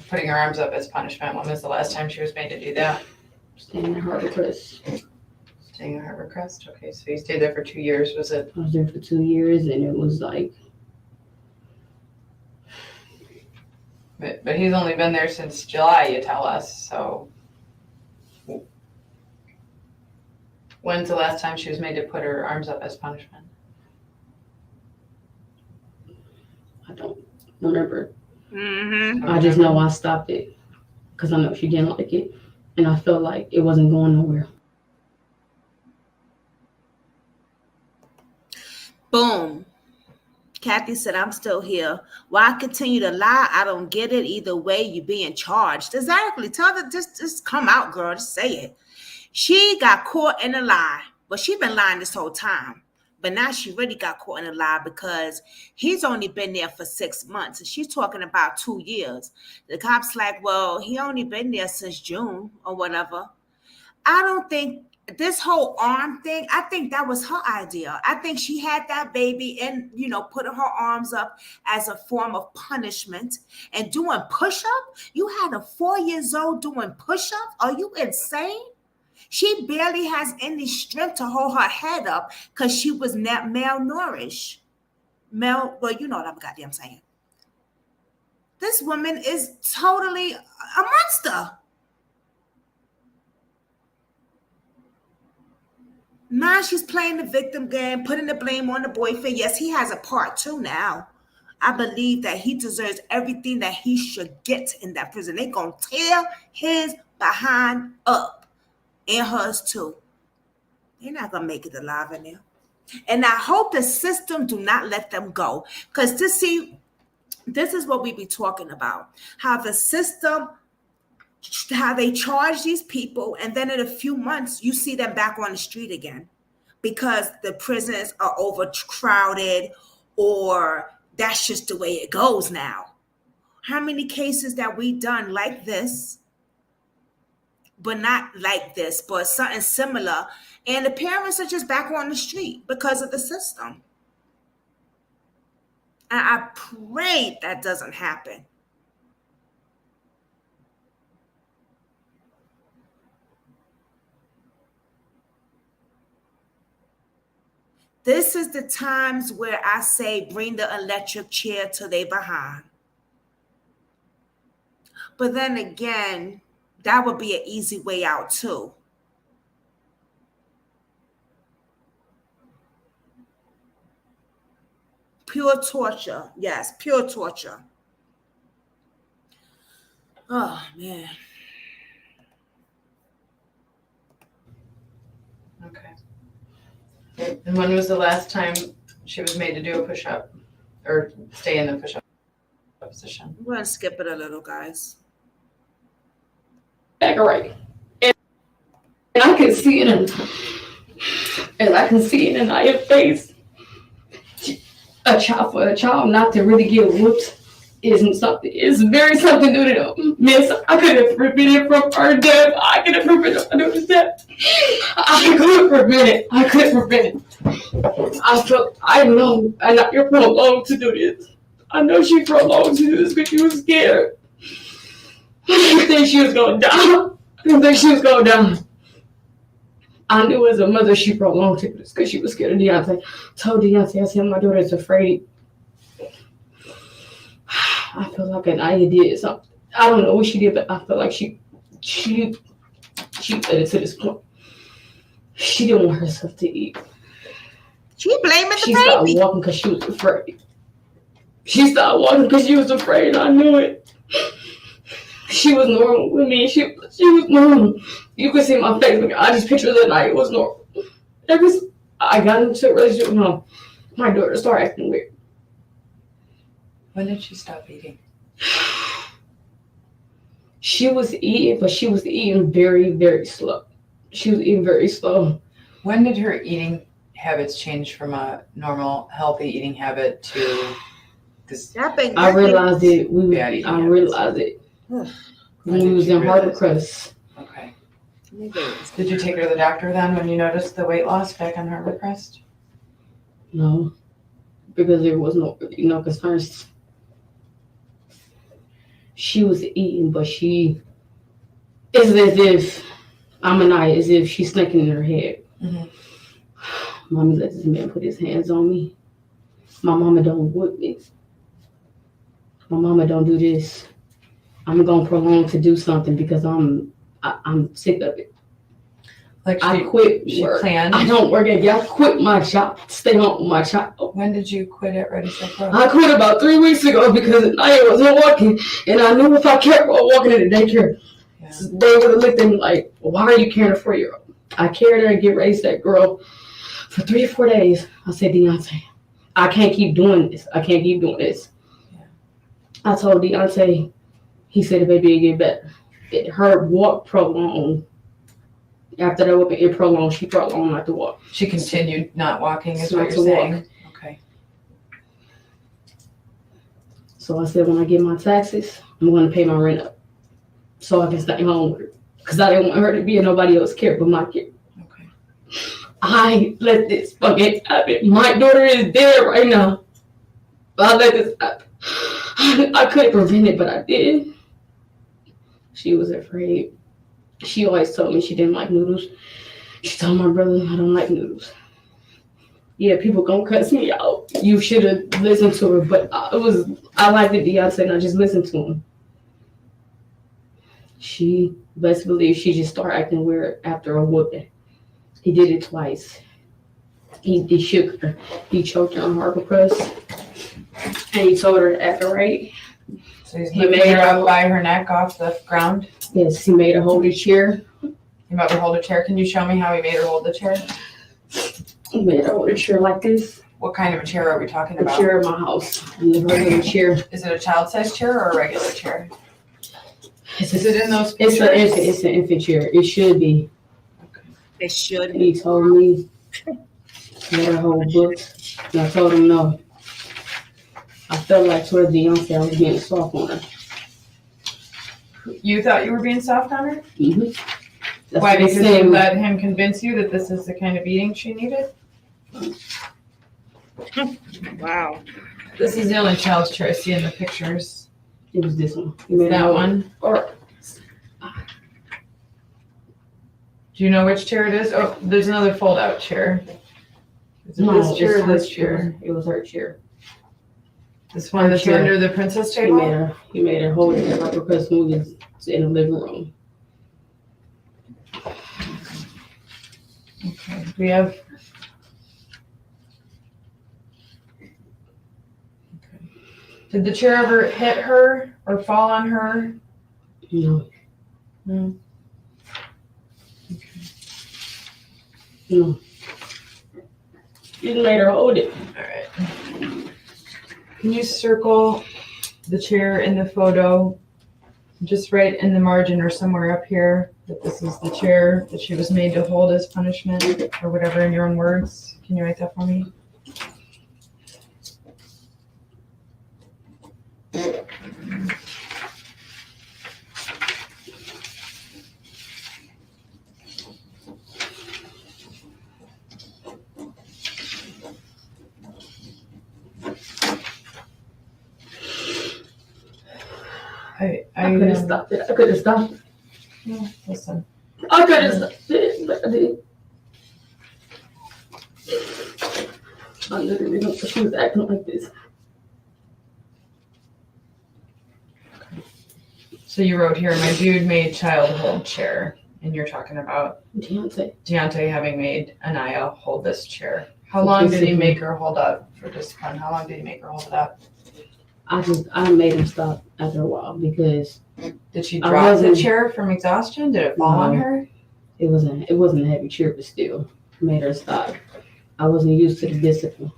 putting her arms up as punishment, when was the last time she was made to do that? Staying in Harbor Crest. Staying in Harbor Crest? Okay, so you stayed there for 2 years, was it? I was there for 2 years and it was like... But he's only been there since July, you tell us, so. When's the last time she was made to put her arms up as punishment? I don't remember. Mm-hmm. I just know I stopped it because I know she didn't like it. And I felt like it wasn't going nowhere. Boom. Kathy said, I'm still here. Why continue to lie? I don't get it. Either way, you're being charged. Exactly. Tell her, just come out, girl. Just say it. She got caught in a lie. But she been lying this whole time. But now she really got caught in a lie because he's only been there for 6 months. And she's talking about 2 years. The cop's like, well, he only been there since June or whatever. I don't think this whole arm thing, I think that was her idea. I think she had that baby and, putting her arms up as a form of punishment and doing push-up. You had a 4 years old doing push-up? Are you insane? She barely has any strength to hold her head up because she was malnourished. Well, you know what I'm goddamn saying. This woman is totally a monster. Now she's playing the victim game, putting the blame on the boyfriend. Yes, he has a part too now. I believe that he deserves everything that he should get in that prison. They're going to tear his behind up. And hers too. They're not going to make it alive in there. And I hope the system do not let them go. Because this is what we be talking about. How the system, how they charge these people, and then in a few months, you see them back on the street again. Because the prisons are overcrowded, or that's just the way it goes now. How many cases that we done like this, but not like this, but something similar, and the parents are just back on the street because of the system. And I pray that doesn't happen. This is the times where I say bring the electric chair to their behind. But then again, that would be an easy way out too. Pure torture. Yes, pure torture. Oh, man. Okay. And when was the last time she was made to do a push-up or stay in the push-up position? I'm going to skip it a little, guys. Right. And I can see it and I can see it in Aya's face. For a child not to really get whooped isn't something. It's very something new to them. Miss, I could have prevented from her death. I could have prevented her death. I could prevent it. I could prevent it. I know, and you're prolonged to do this. I know she prolonged to do this because she was scared. I didn't think she was gonna die. I didn't think she was gonna die. I knew as a mother she prolonged to this because she was scared of Deonte. Told Deonte, I said, my daughter is afraid. I feel like Aniya did something. I don't know what she did, but I feel like she led it to this point. She didn't want herself to eat. She blaming the baby. She stopped walking because she was afraid. She stopped walking because she was afraid. I knew it. She was normal with me. She was normal. You could see my face. I just pictured that night. It was normal. I got into a relationship with my daughter started acting weird. When did she stop eating? She was eating, but she was eating very, very slow. She was eating very slow. When did her eating habits change from a normal, healthy eating habit to this? I realized it. I realized it when we was in Harbor Crest. Okay. Did you take her to the doctor then when you noticed the weight loss back on Harbor Crest? No, because there was no concerns. She was eating, but it's as if Aniya, as if she's thinking in her head. Mm-hmm. Mommy let this man put his hands on me. My mama don't whip me. My mama don't do this. I'm gonna prolong to do something because I'm sick of it. Like I quit work. Planned. I don't work again. I quit my job. Stay home with my child. When did you quit at Ready Set Go? I quit about 3 weeks ago because Aiya wasn't walking, and I knew if I kept walking in the daycare, they would have looked at me like, well, "Why are you carrying a 4-year-old?" I carried her and get Ready Set Girl for 3 or 4 days. I said, Deonte, I can't keep doing this. I can't keep doing this. Yeah. I told Deonte, he said the baby would get better. Her walk prolonged. After that whooping, it prolonged. She prolonged not to walk. She continued not walking, is what you're saying? Walk. Okay. So I said, when I get my taxes, I'm going to pay my rent up so I can stay home with her. Because I didn't want her to be in nobody else's care but my care. Okay. I let this fucking happen. My daughter is dead right now. I let this happen. I couldn't prevent it, but I did. She was afraid. She always told me she didn't like noodles. She told my brother, I don't like noodles. Yeah, people gonna cuss me out. You should have listened to her, but I liked it, Deonte, and I just listened to him. She, best believe, she just started acting weird after a whooping. He did it twice. He shook her. He choked her on Harbor Crest, and he told her to act right. So he made her up by her neck off the ground? Yes, he made her hold a chair. He made her hold a chair. Can you show me how he made her hold the chair? He made her hold a chair like this. What kind of a chair are we talking about? A chair in my house. A regular chair. Is it a child-sized chair or a regular chair? Is it in those pictures? It's an infant chair. It should be. Okay. It should be. He told me let her hold books. And I told him no. I felt like towards Deonte I was being soft on her. You thought you were being soft on her? Mm-hmm. Why? Because you let him convince you that this is the kind of eating she needed? Wow. This is the only child's chair I see in the pictures. It was this one. That one? Or do you know which chair it is? Oh, there's another fold-out chair. Is it this chair or this chair? It was her chair. This one that's under the princess table? He made her hold it like a person who was in the living room. Okay. We have. Okay. Did the chair ever hit her or fall on her? No. No. No. You made her hold it. All right. Can you circle the chair in the photo? Just right in the margin or somewhere up here that this is the chair that she was made to hold as punishment or whatever in your own words. Can you write that for me? I could have stopped it. I could have stopped it. No, listen. I could have stopped it, but I didn't. I literally don't think she was acting like this. So you wrote here, my dude made child hold chair, and you're talking about Deonte having made Aniya hold this chair. How long did he make her hold up for discipline? How long did he make her hold it up? I made him stop after a while because did she drop the chair from exhaustion? Did it fall on her? It wasn't a heavy chair, but still made her stop. I wasn't used to the discipline.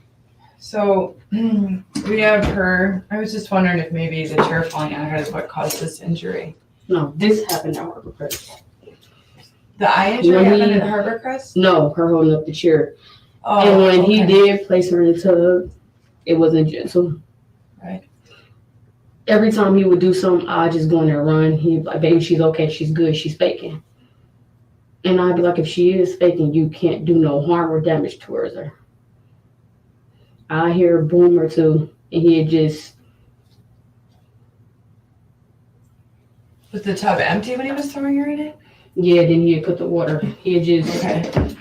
So we have her. I was just wondering if maybe the chair falling on her is what caused this injury. No, this happened at Harbor Crest. The eye injury happened at Harbor Crest? No, her holding up the chair. Oh, and when he did place her in the tub, it wasn't gentle. Right. Every time he would do something, I'd just go in there and run. He'd be like, baby, she's okay, she's good, she's faking. And I'd be like, if she is faking, you can't do no harm or damage towards her. I hear a boom or two, and he'd just... Was the tub empty when he was throwing her in it? Yeah, then he'd put the water. He'd just... Okay.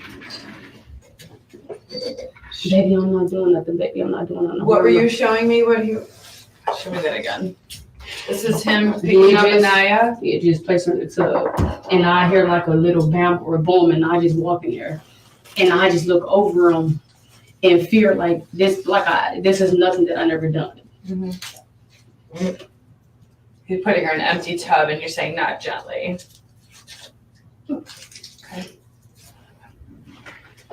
Baby, I'm not doing nothing. Baby, I'm not doing nothing. What were you showing me? Show me that again. This is him picking up Aniya? Yeah, just place her in the tub. And I hear like a little bam or a boom, and I just walk in there. And I just look over him and fear like this is nothing that I never done. Mm-hmm. He's putting her in an empty tub, and you're saying not gently. Okay.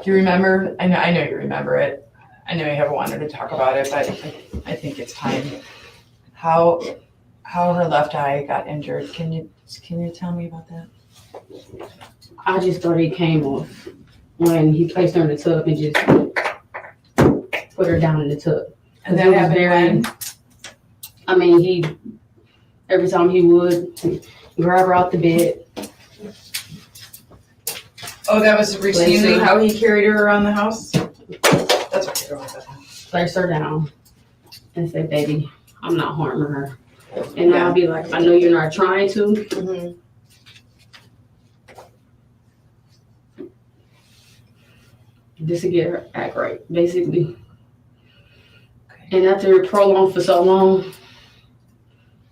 Do you remember? I know you remember it. I know you haven't wanted to talk about it, but I think it's time. How her left eye got injured? Can you tell me about that? I just thought it came off when he placed her in the tub and just put her down in the tub. And that happened when? I mean, every time he would grab her out the bed. Oh, that was routinely how he carried her around the house? That's okay, don't worry about that. Place her down and say, baby, I'm not harming her. And I'll be like, I know you're not trying to. Mm-hmm. Just to get her act right, basically. Okay. And after it prolonged for so long,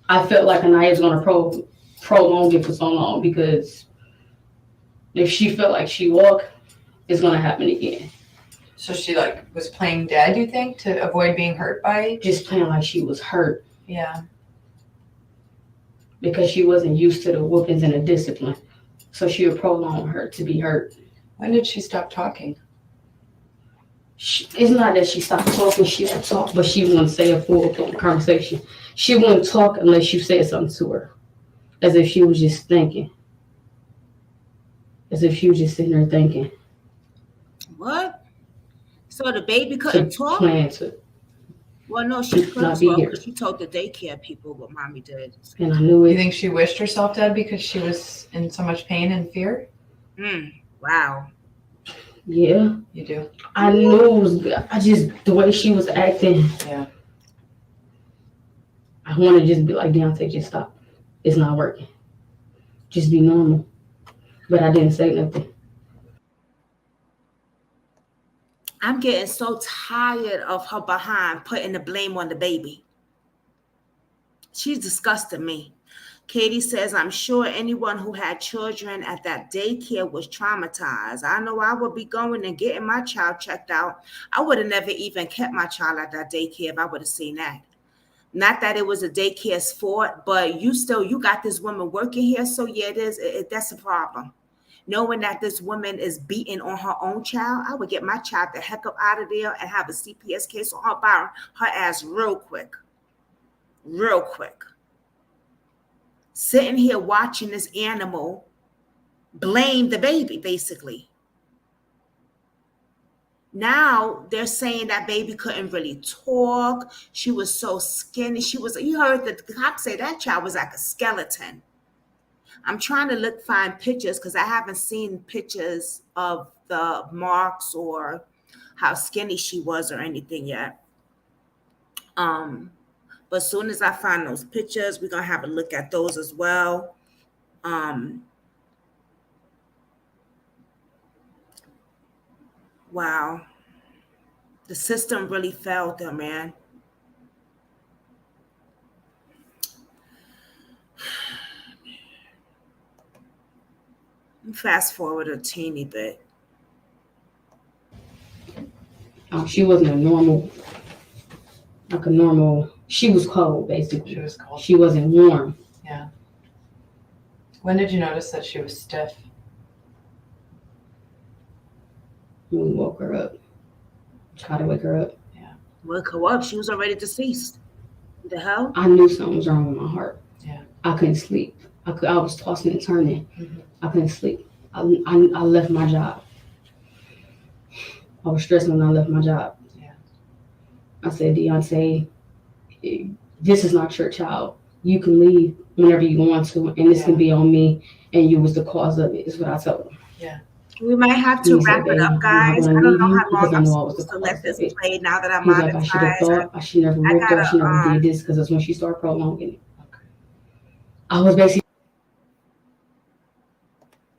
I felt like Aniya's gonna prolong it for so long because if she felt like she walked, it's gonna happen again. So she was playing dead, you think, to avoid being hurt by it? Just playing like she was hurt. Yeah. Because she wasn't used to the whoopings and the discipline. So she would prolong her to be hurt. When did she stop talking? It's not that she stopped talking, she would talk, but she wouldn't say a full conversation. She wouldn't talk unless you said something to her. As if she was just thinking. As if she was just sitting there thinking. What? So the baby couldn't talk? Well, no, she couldn't talk because she told the daycare people what mommy did. And I knew it. You think she wished herself dead because she was in so much pain and fear? Wow. Yeah. You do? I knew it was good. The way she was acting. Yeah. I want to just be like, Deonte, just stop. It's not working. Just be normal. But I didn't say nothing. I'm getting so tired of her behind putting the blame on the baby. She's disgusting me. Katie says, I'm sure anyone who had children at that daycare was traumatized. I know I would be going and getting my child checked out. I would have never even kept my child at that daycare if I would have seen that. Not that it was a daycare's fault, but you got this woman working here. So yeah, it is. That's a problem. Knowing that this woman is beating on her own child, I would get my child the heck up out of there and have a CPS case on her ass real quick. Real quick. Sitting here watching this animal blame the baby, basically. Now they're saying that baby couldn't really talk. She was so skinny. You heard the cop say that child was like a skeleton. I'm trying to find pictures because I haven't seen pictures of the marks or how skinny she was or anything yet. But as soon as I find those pictures, we're going to have a look at those as well. Wow. The system really failed them, man. Fast forward a teeny bit. She wasn't like a normal. She was cold, basically. She was cold. She wasn't warm. Yeah. When did you notice that she was stiff? When we woke her up. Try to wake her up. Yeah. Woke her up. She was already deceased. The hell? I knew something was wrong with my heart. Yeah. I couldn't sleep. I was tossing and turning. Mm-hmm. I couldn't sleep. I left my job. I was stressed when I left my job. Yeah. I said, Deonte, this is not your child. You can leave whenever you want to, and this can be on me, and you was the cause of it, is what I told him. Yeah. We might have to wrap it up, guys. I don't know how long I'm supposed to let this play now that I'm monetized. I should have thought, I should never whooped her, I should never did this, because that's when she started prolonging it. Okay. I was basically...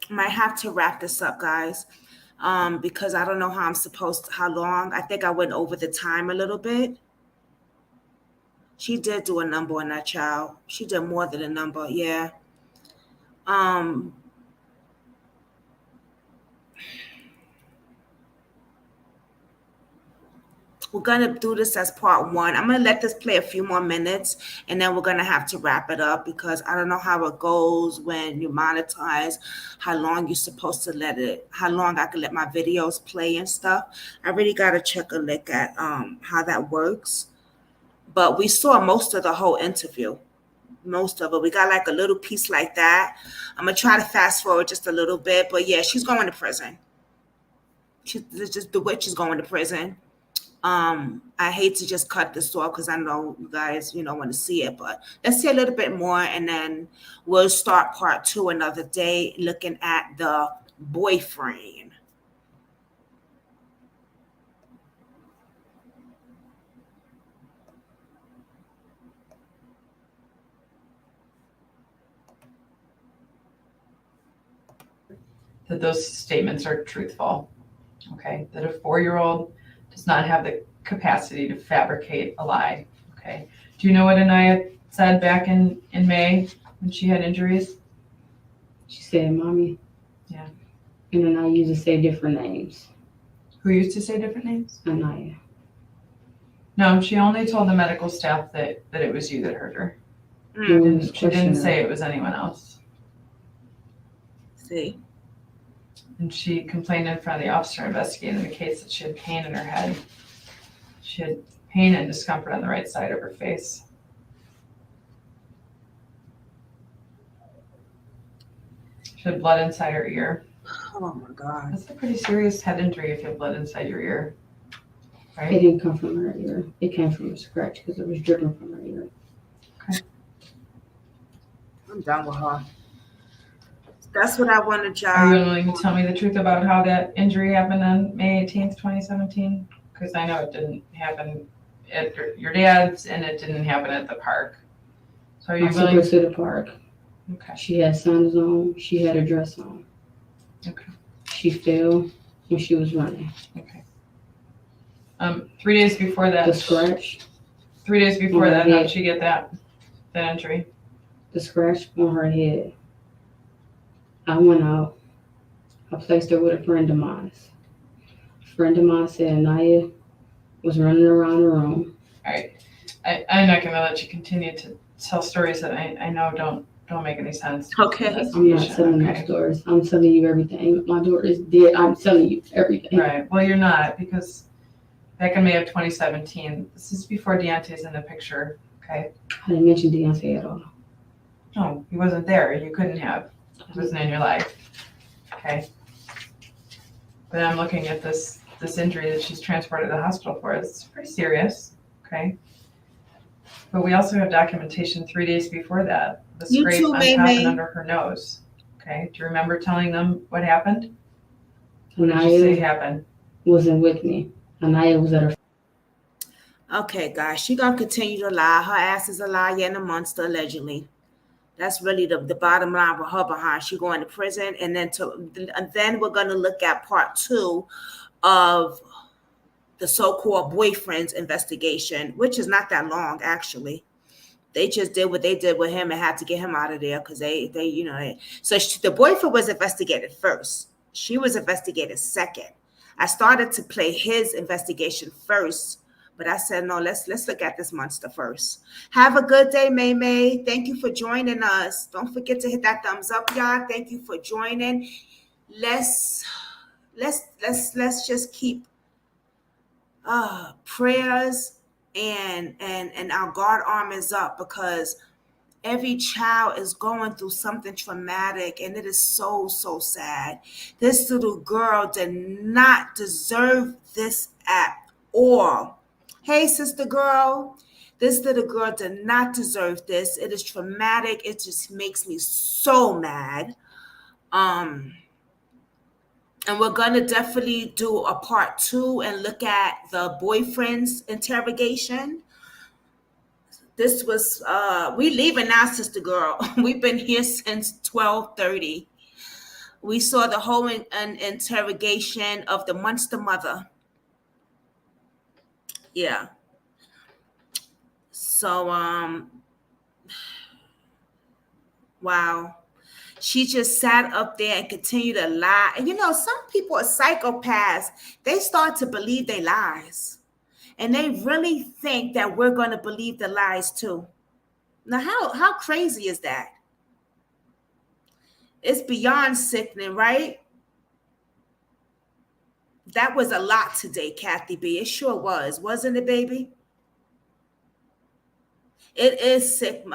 Might have to wrap this up, guys, because I don't know how long. I think I went over the time a little bit. She did do a number on that child. She did more than a number, yeah. We're going to do this as part one. I'm going to let this play a few more minutes, and then we're going to have to wrap it up because I don't know how it goes when you monetize, how long you're supposed to how long I can let my videos play and stuff. I really got to check a look at how that works. But we saw most of the whole interview, most of it. We got like a little piece like that. I'm going to try to fast forward just a little bit. But yeah, she's going to prison. The witch is going to prison. I hate to just cut this off because I know you guys, want to see it, but let's see a little bit more, and then we'll start part two another day looking at the boyfriend. That those statements are truthful. Okay. That a 4-year-old does not have the capacity to fabricate a lie. Okay. Do you know what Aniya said back in May when she had injuries? She said, Mommy. Yeah. And then I used to say different names. Who used to say different names? Aniya. No, she only told the medical staff that it was you that hurt her. She didn't say it was anyone else. See? And she complained in front of the officer investigating the case that she had pain in her head. She had pain and discomfort on the right side of her face. She had blood inside her ear. Oh my God. That's a pretty serious head injury if you have blood inside your ear. Right? It didn't come from her ear. It came from a scratch because it was dripping from her ear. Okay. I'm done with her. That's what I want to job. Are you willing to tell me the truth about how that injury happened on May 18th, 2017? Because I know it didn't happen at your dad's and it didn't happen at the park. So are you willing to the park? Okay. She had sandals on. She had a dress on. Okay. She fell when she was running. Okay. 3 days before that. The scratch. 3 days before that, how did she get that injury? The scratch on her head. I went out. I placed her with a friend of mine. A friend of mine said Aniya was running around the room. All right. I'm not going to let you continue to tell stories that I know don't make any sense. Okay. I'm not telling you stories. I'm telling you everything. My daughter is dead. I'm telling you everything. Right. Well, you're not, because back in May of 2017, this is before Deonte's in the picture, okay? I didn't mention Deonte at all. No, he wasn't there. You couldn't have. He wasn't in your life, okay? But I'm looking at this injury that she's transported to the hospital for. It's pretty serious, okay? But we also have documentation 3 days before that. The scrape on top and under her nose. Okay. Do you remember telling them what happened? What did you say happened? Wasn't with me. Aniya was at her. Okay, guys, she gonna continue to lie. Her ass is a liar and a monster, allegedly. That's really the bottom line with her behind. She going to prison, and then we're gonna look at part 2 of the so-called boyfriend's investigation, which is not that long, actually. They just did what they did with him and had to get him out of there because the boyfriend was investigated first. She was investigated second. I started to play his investigation first, but I said, no, let's look at this monster first. Have a good day, May May. Thank you for joining us. Don't forget to hit that thumbs up, y'all. Thank you for joining. Let's just keep prayers and our guard arm is up, because every child is going through something traumatic, and it is so sad. This little girl did not deserve this at all. Hey, sister girl, this little girl did not deserve this. It is traumatic. It just makes me so mad. And we're going to definitely do a part 2 and look at the boyfriend's interrogation. This was, we leaving now, sister girl. We've been here since 12:30. We saw the whole interrogation of the monster mother. Yeah. So, wow. She just sat up there and continued to lie. And some people are psychopaths. They start to believe their lies. And they really think that we're going to believe the lies too. Now, how crazy is that? It's beyond sickening, right? That was a lot today, Kathy B. It sure was. Wasn't it, baby? It is sick,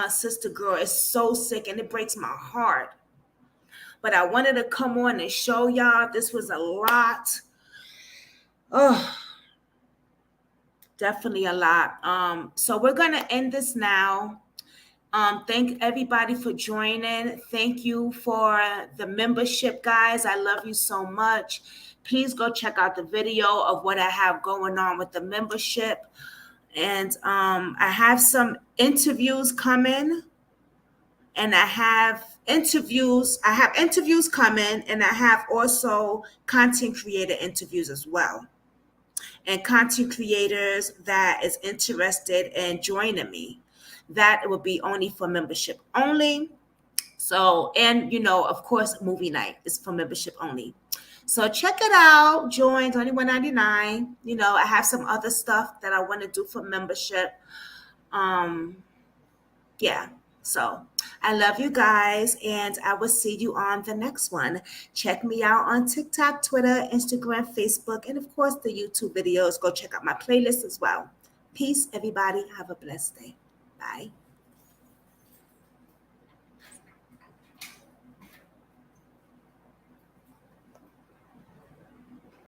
sister girl. It's so sick, and it breaks my heart. But I wanted to come on and show y'all this was a lot. Oh, definitely a lot. So we're going to end this now. Thank everybody for joining. Thank you for the membership, guys. I love you so much. Please go check out the video of what I have going on with the membership. And I have some interviews coming, and I have interviews coming, and I have also content creator interviews as well. And content creators that is interested in joining me, that will be only for membership only. So, and of course, movie night is for membership only. So check it out. Join $21.99. I have some other stuff that I want to do for membership. Yeah. So I love you guys, and I will see you on the next one. Check me out on TikTok, Twitter, Instagram, Facebook, and of course the YouTube videos. Go check out my playlist as well. Peace, everybody. Have a blessed day. Bye.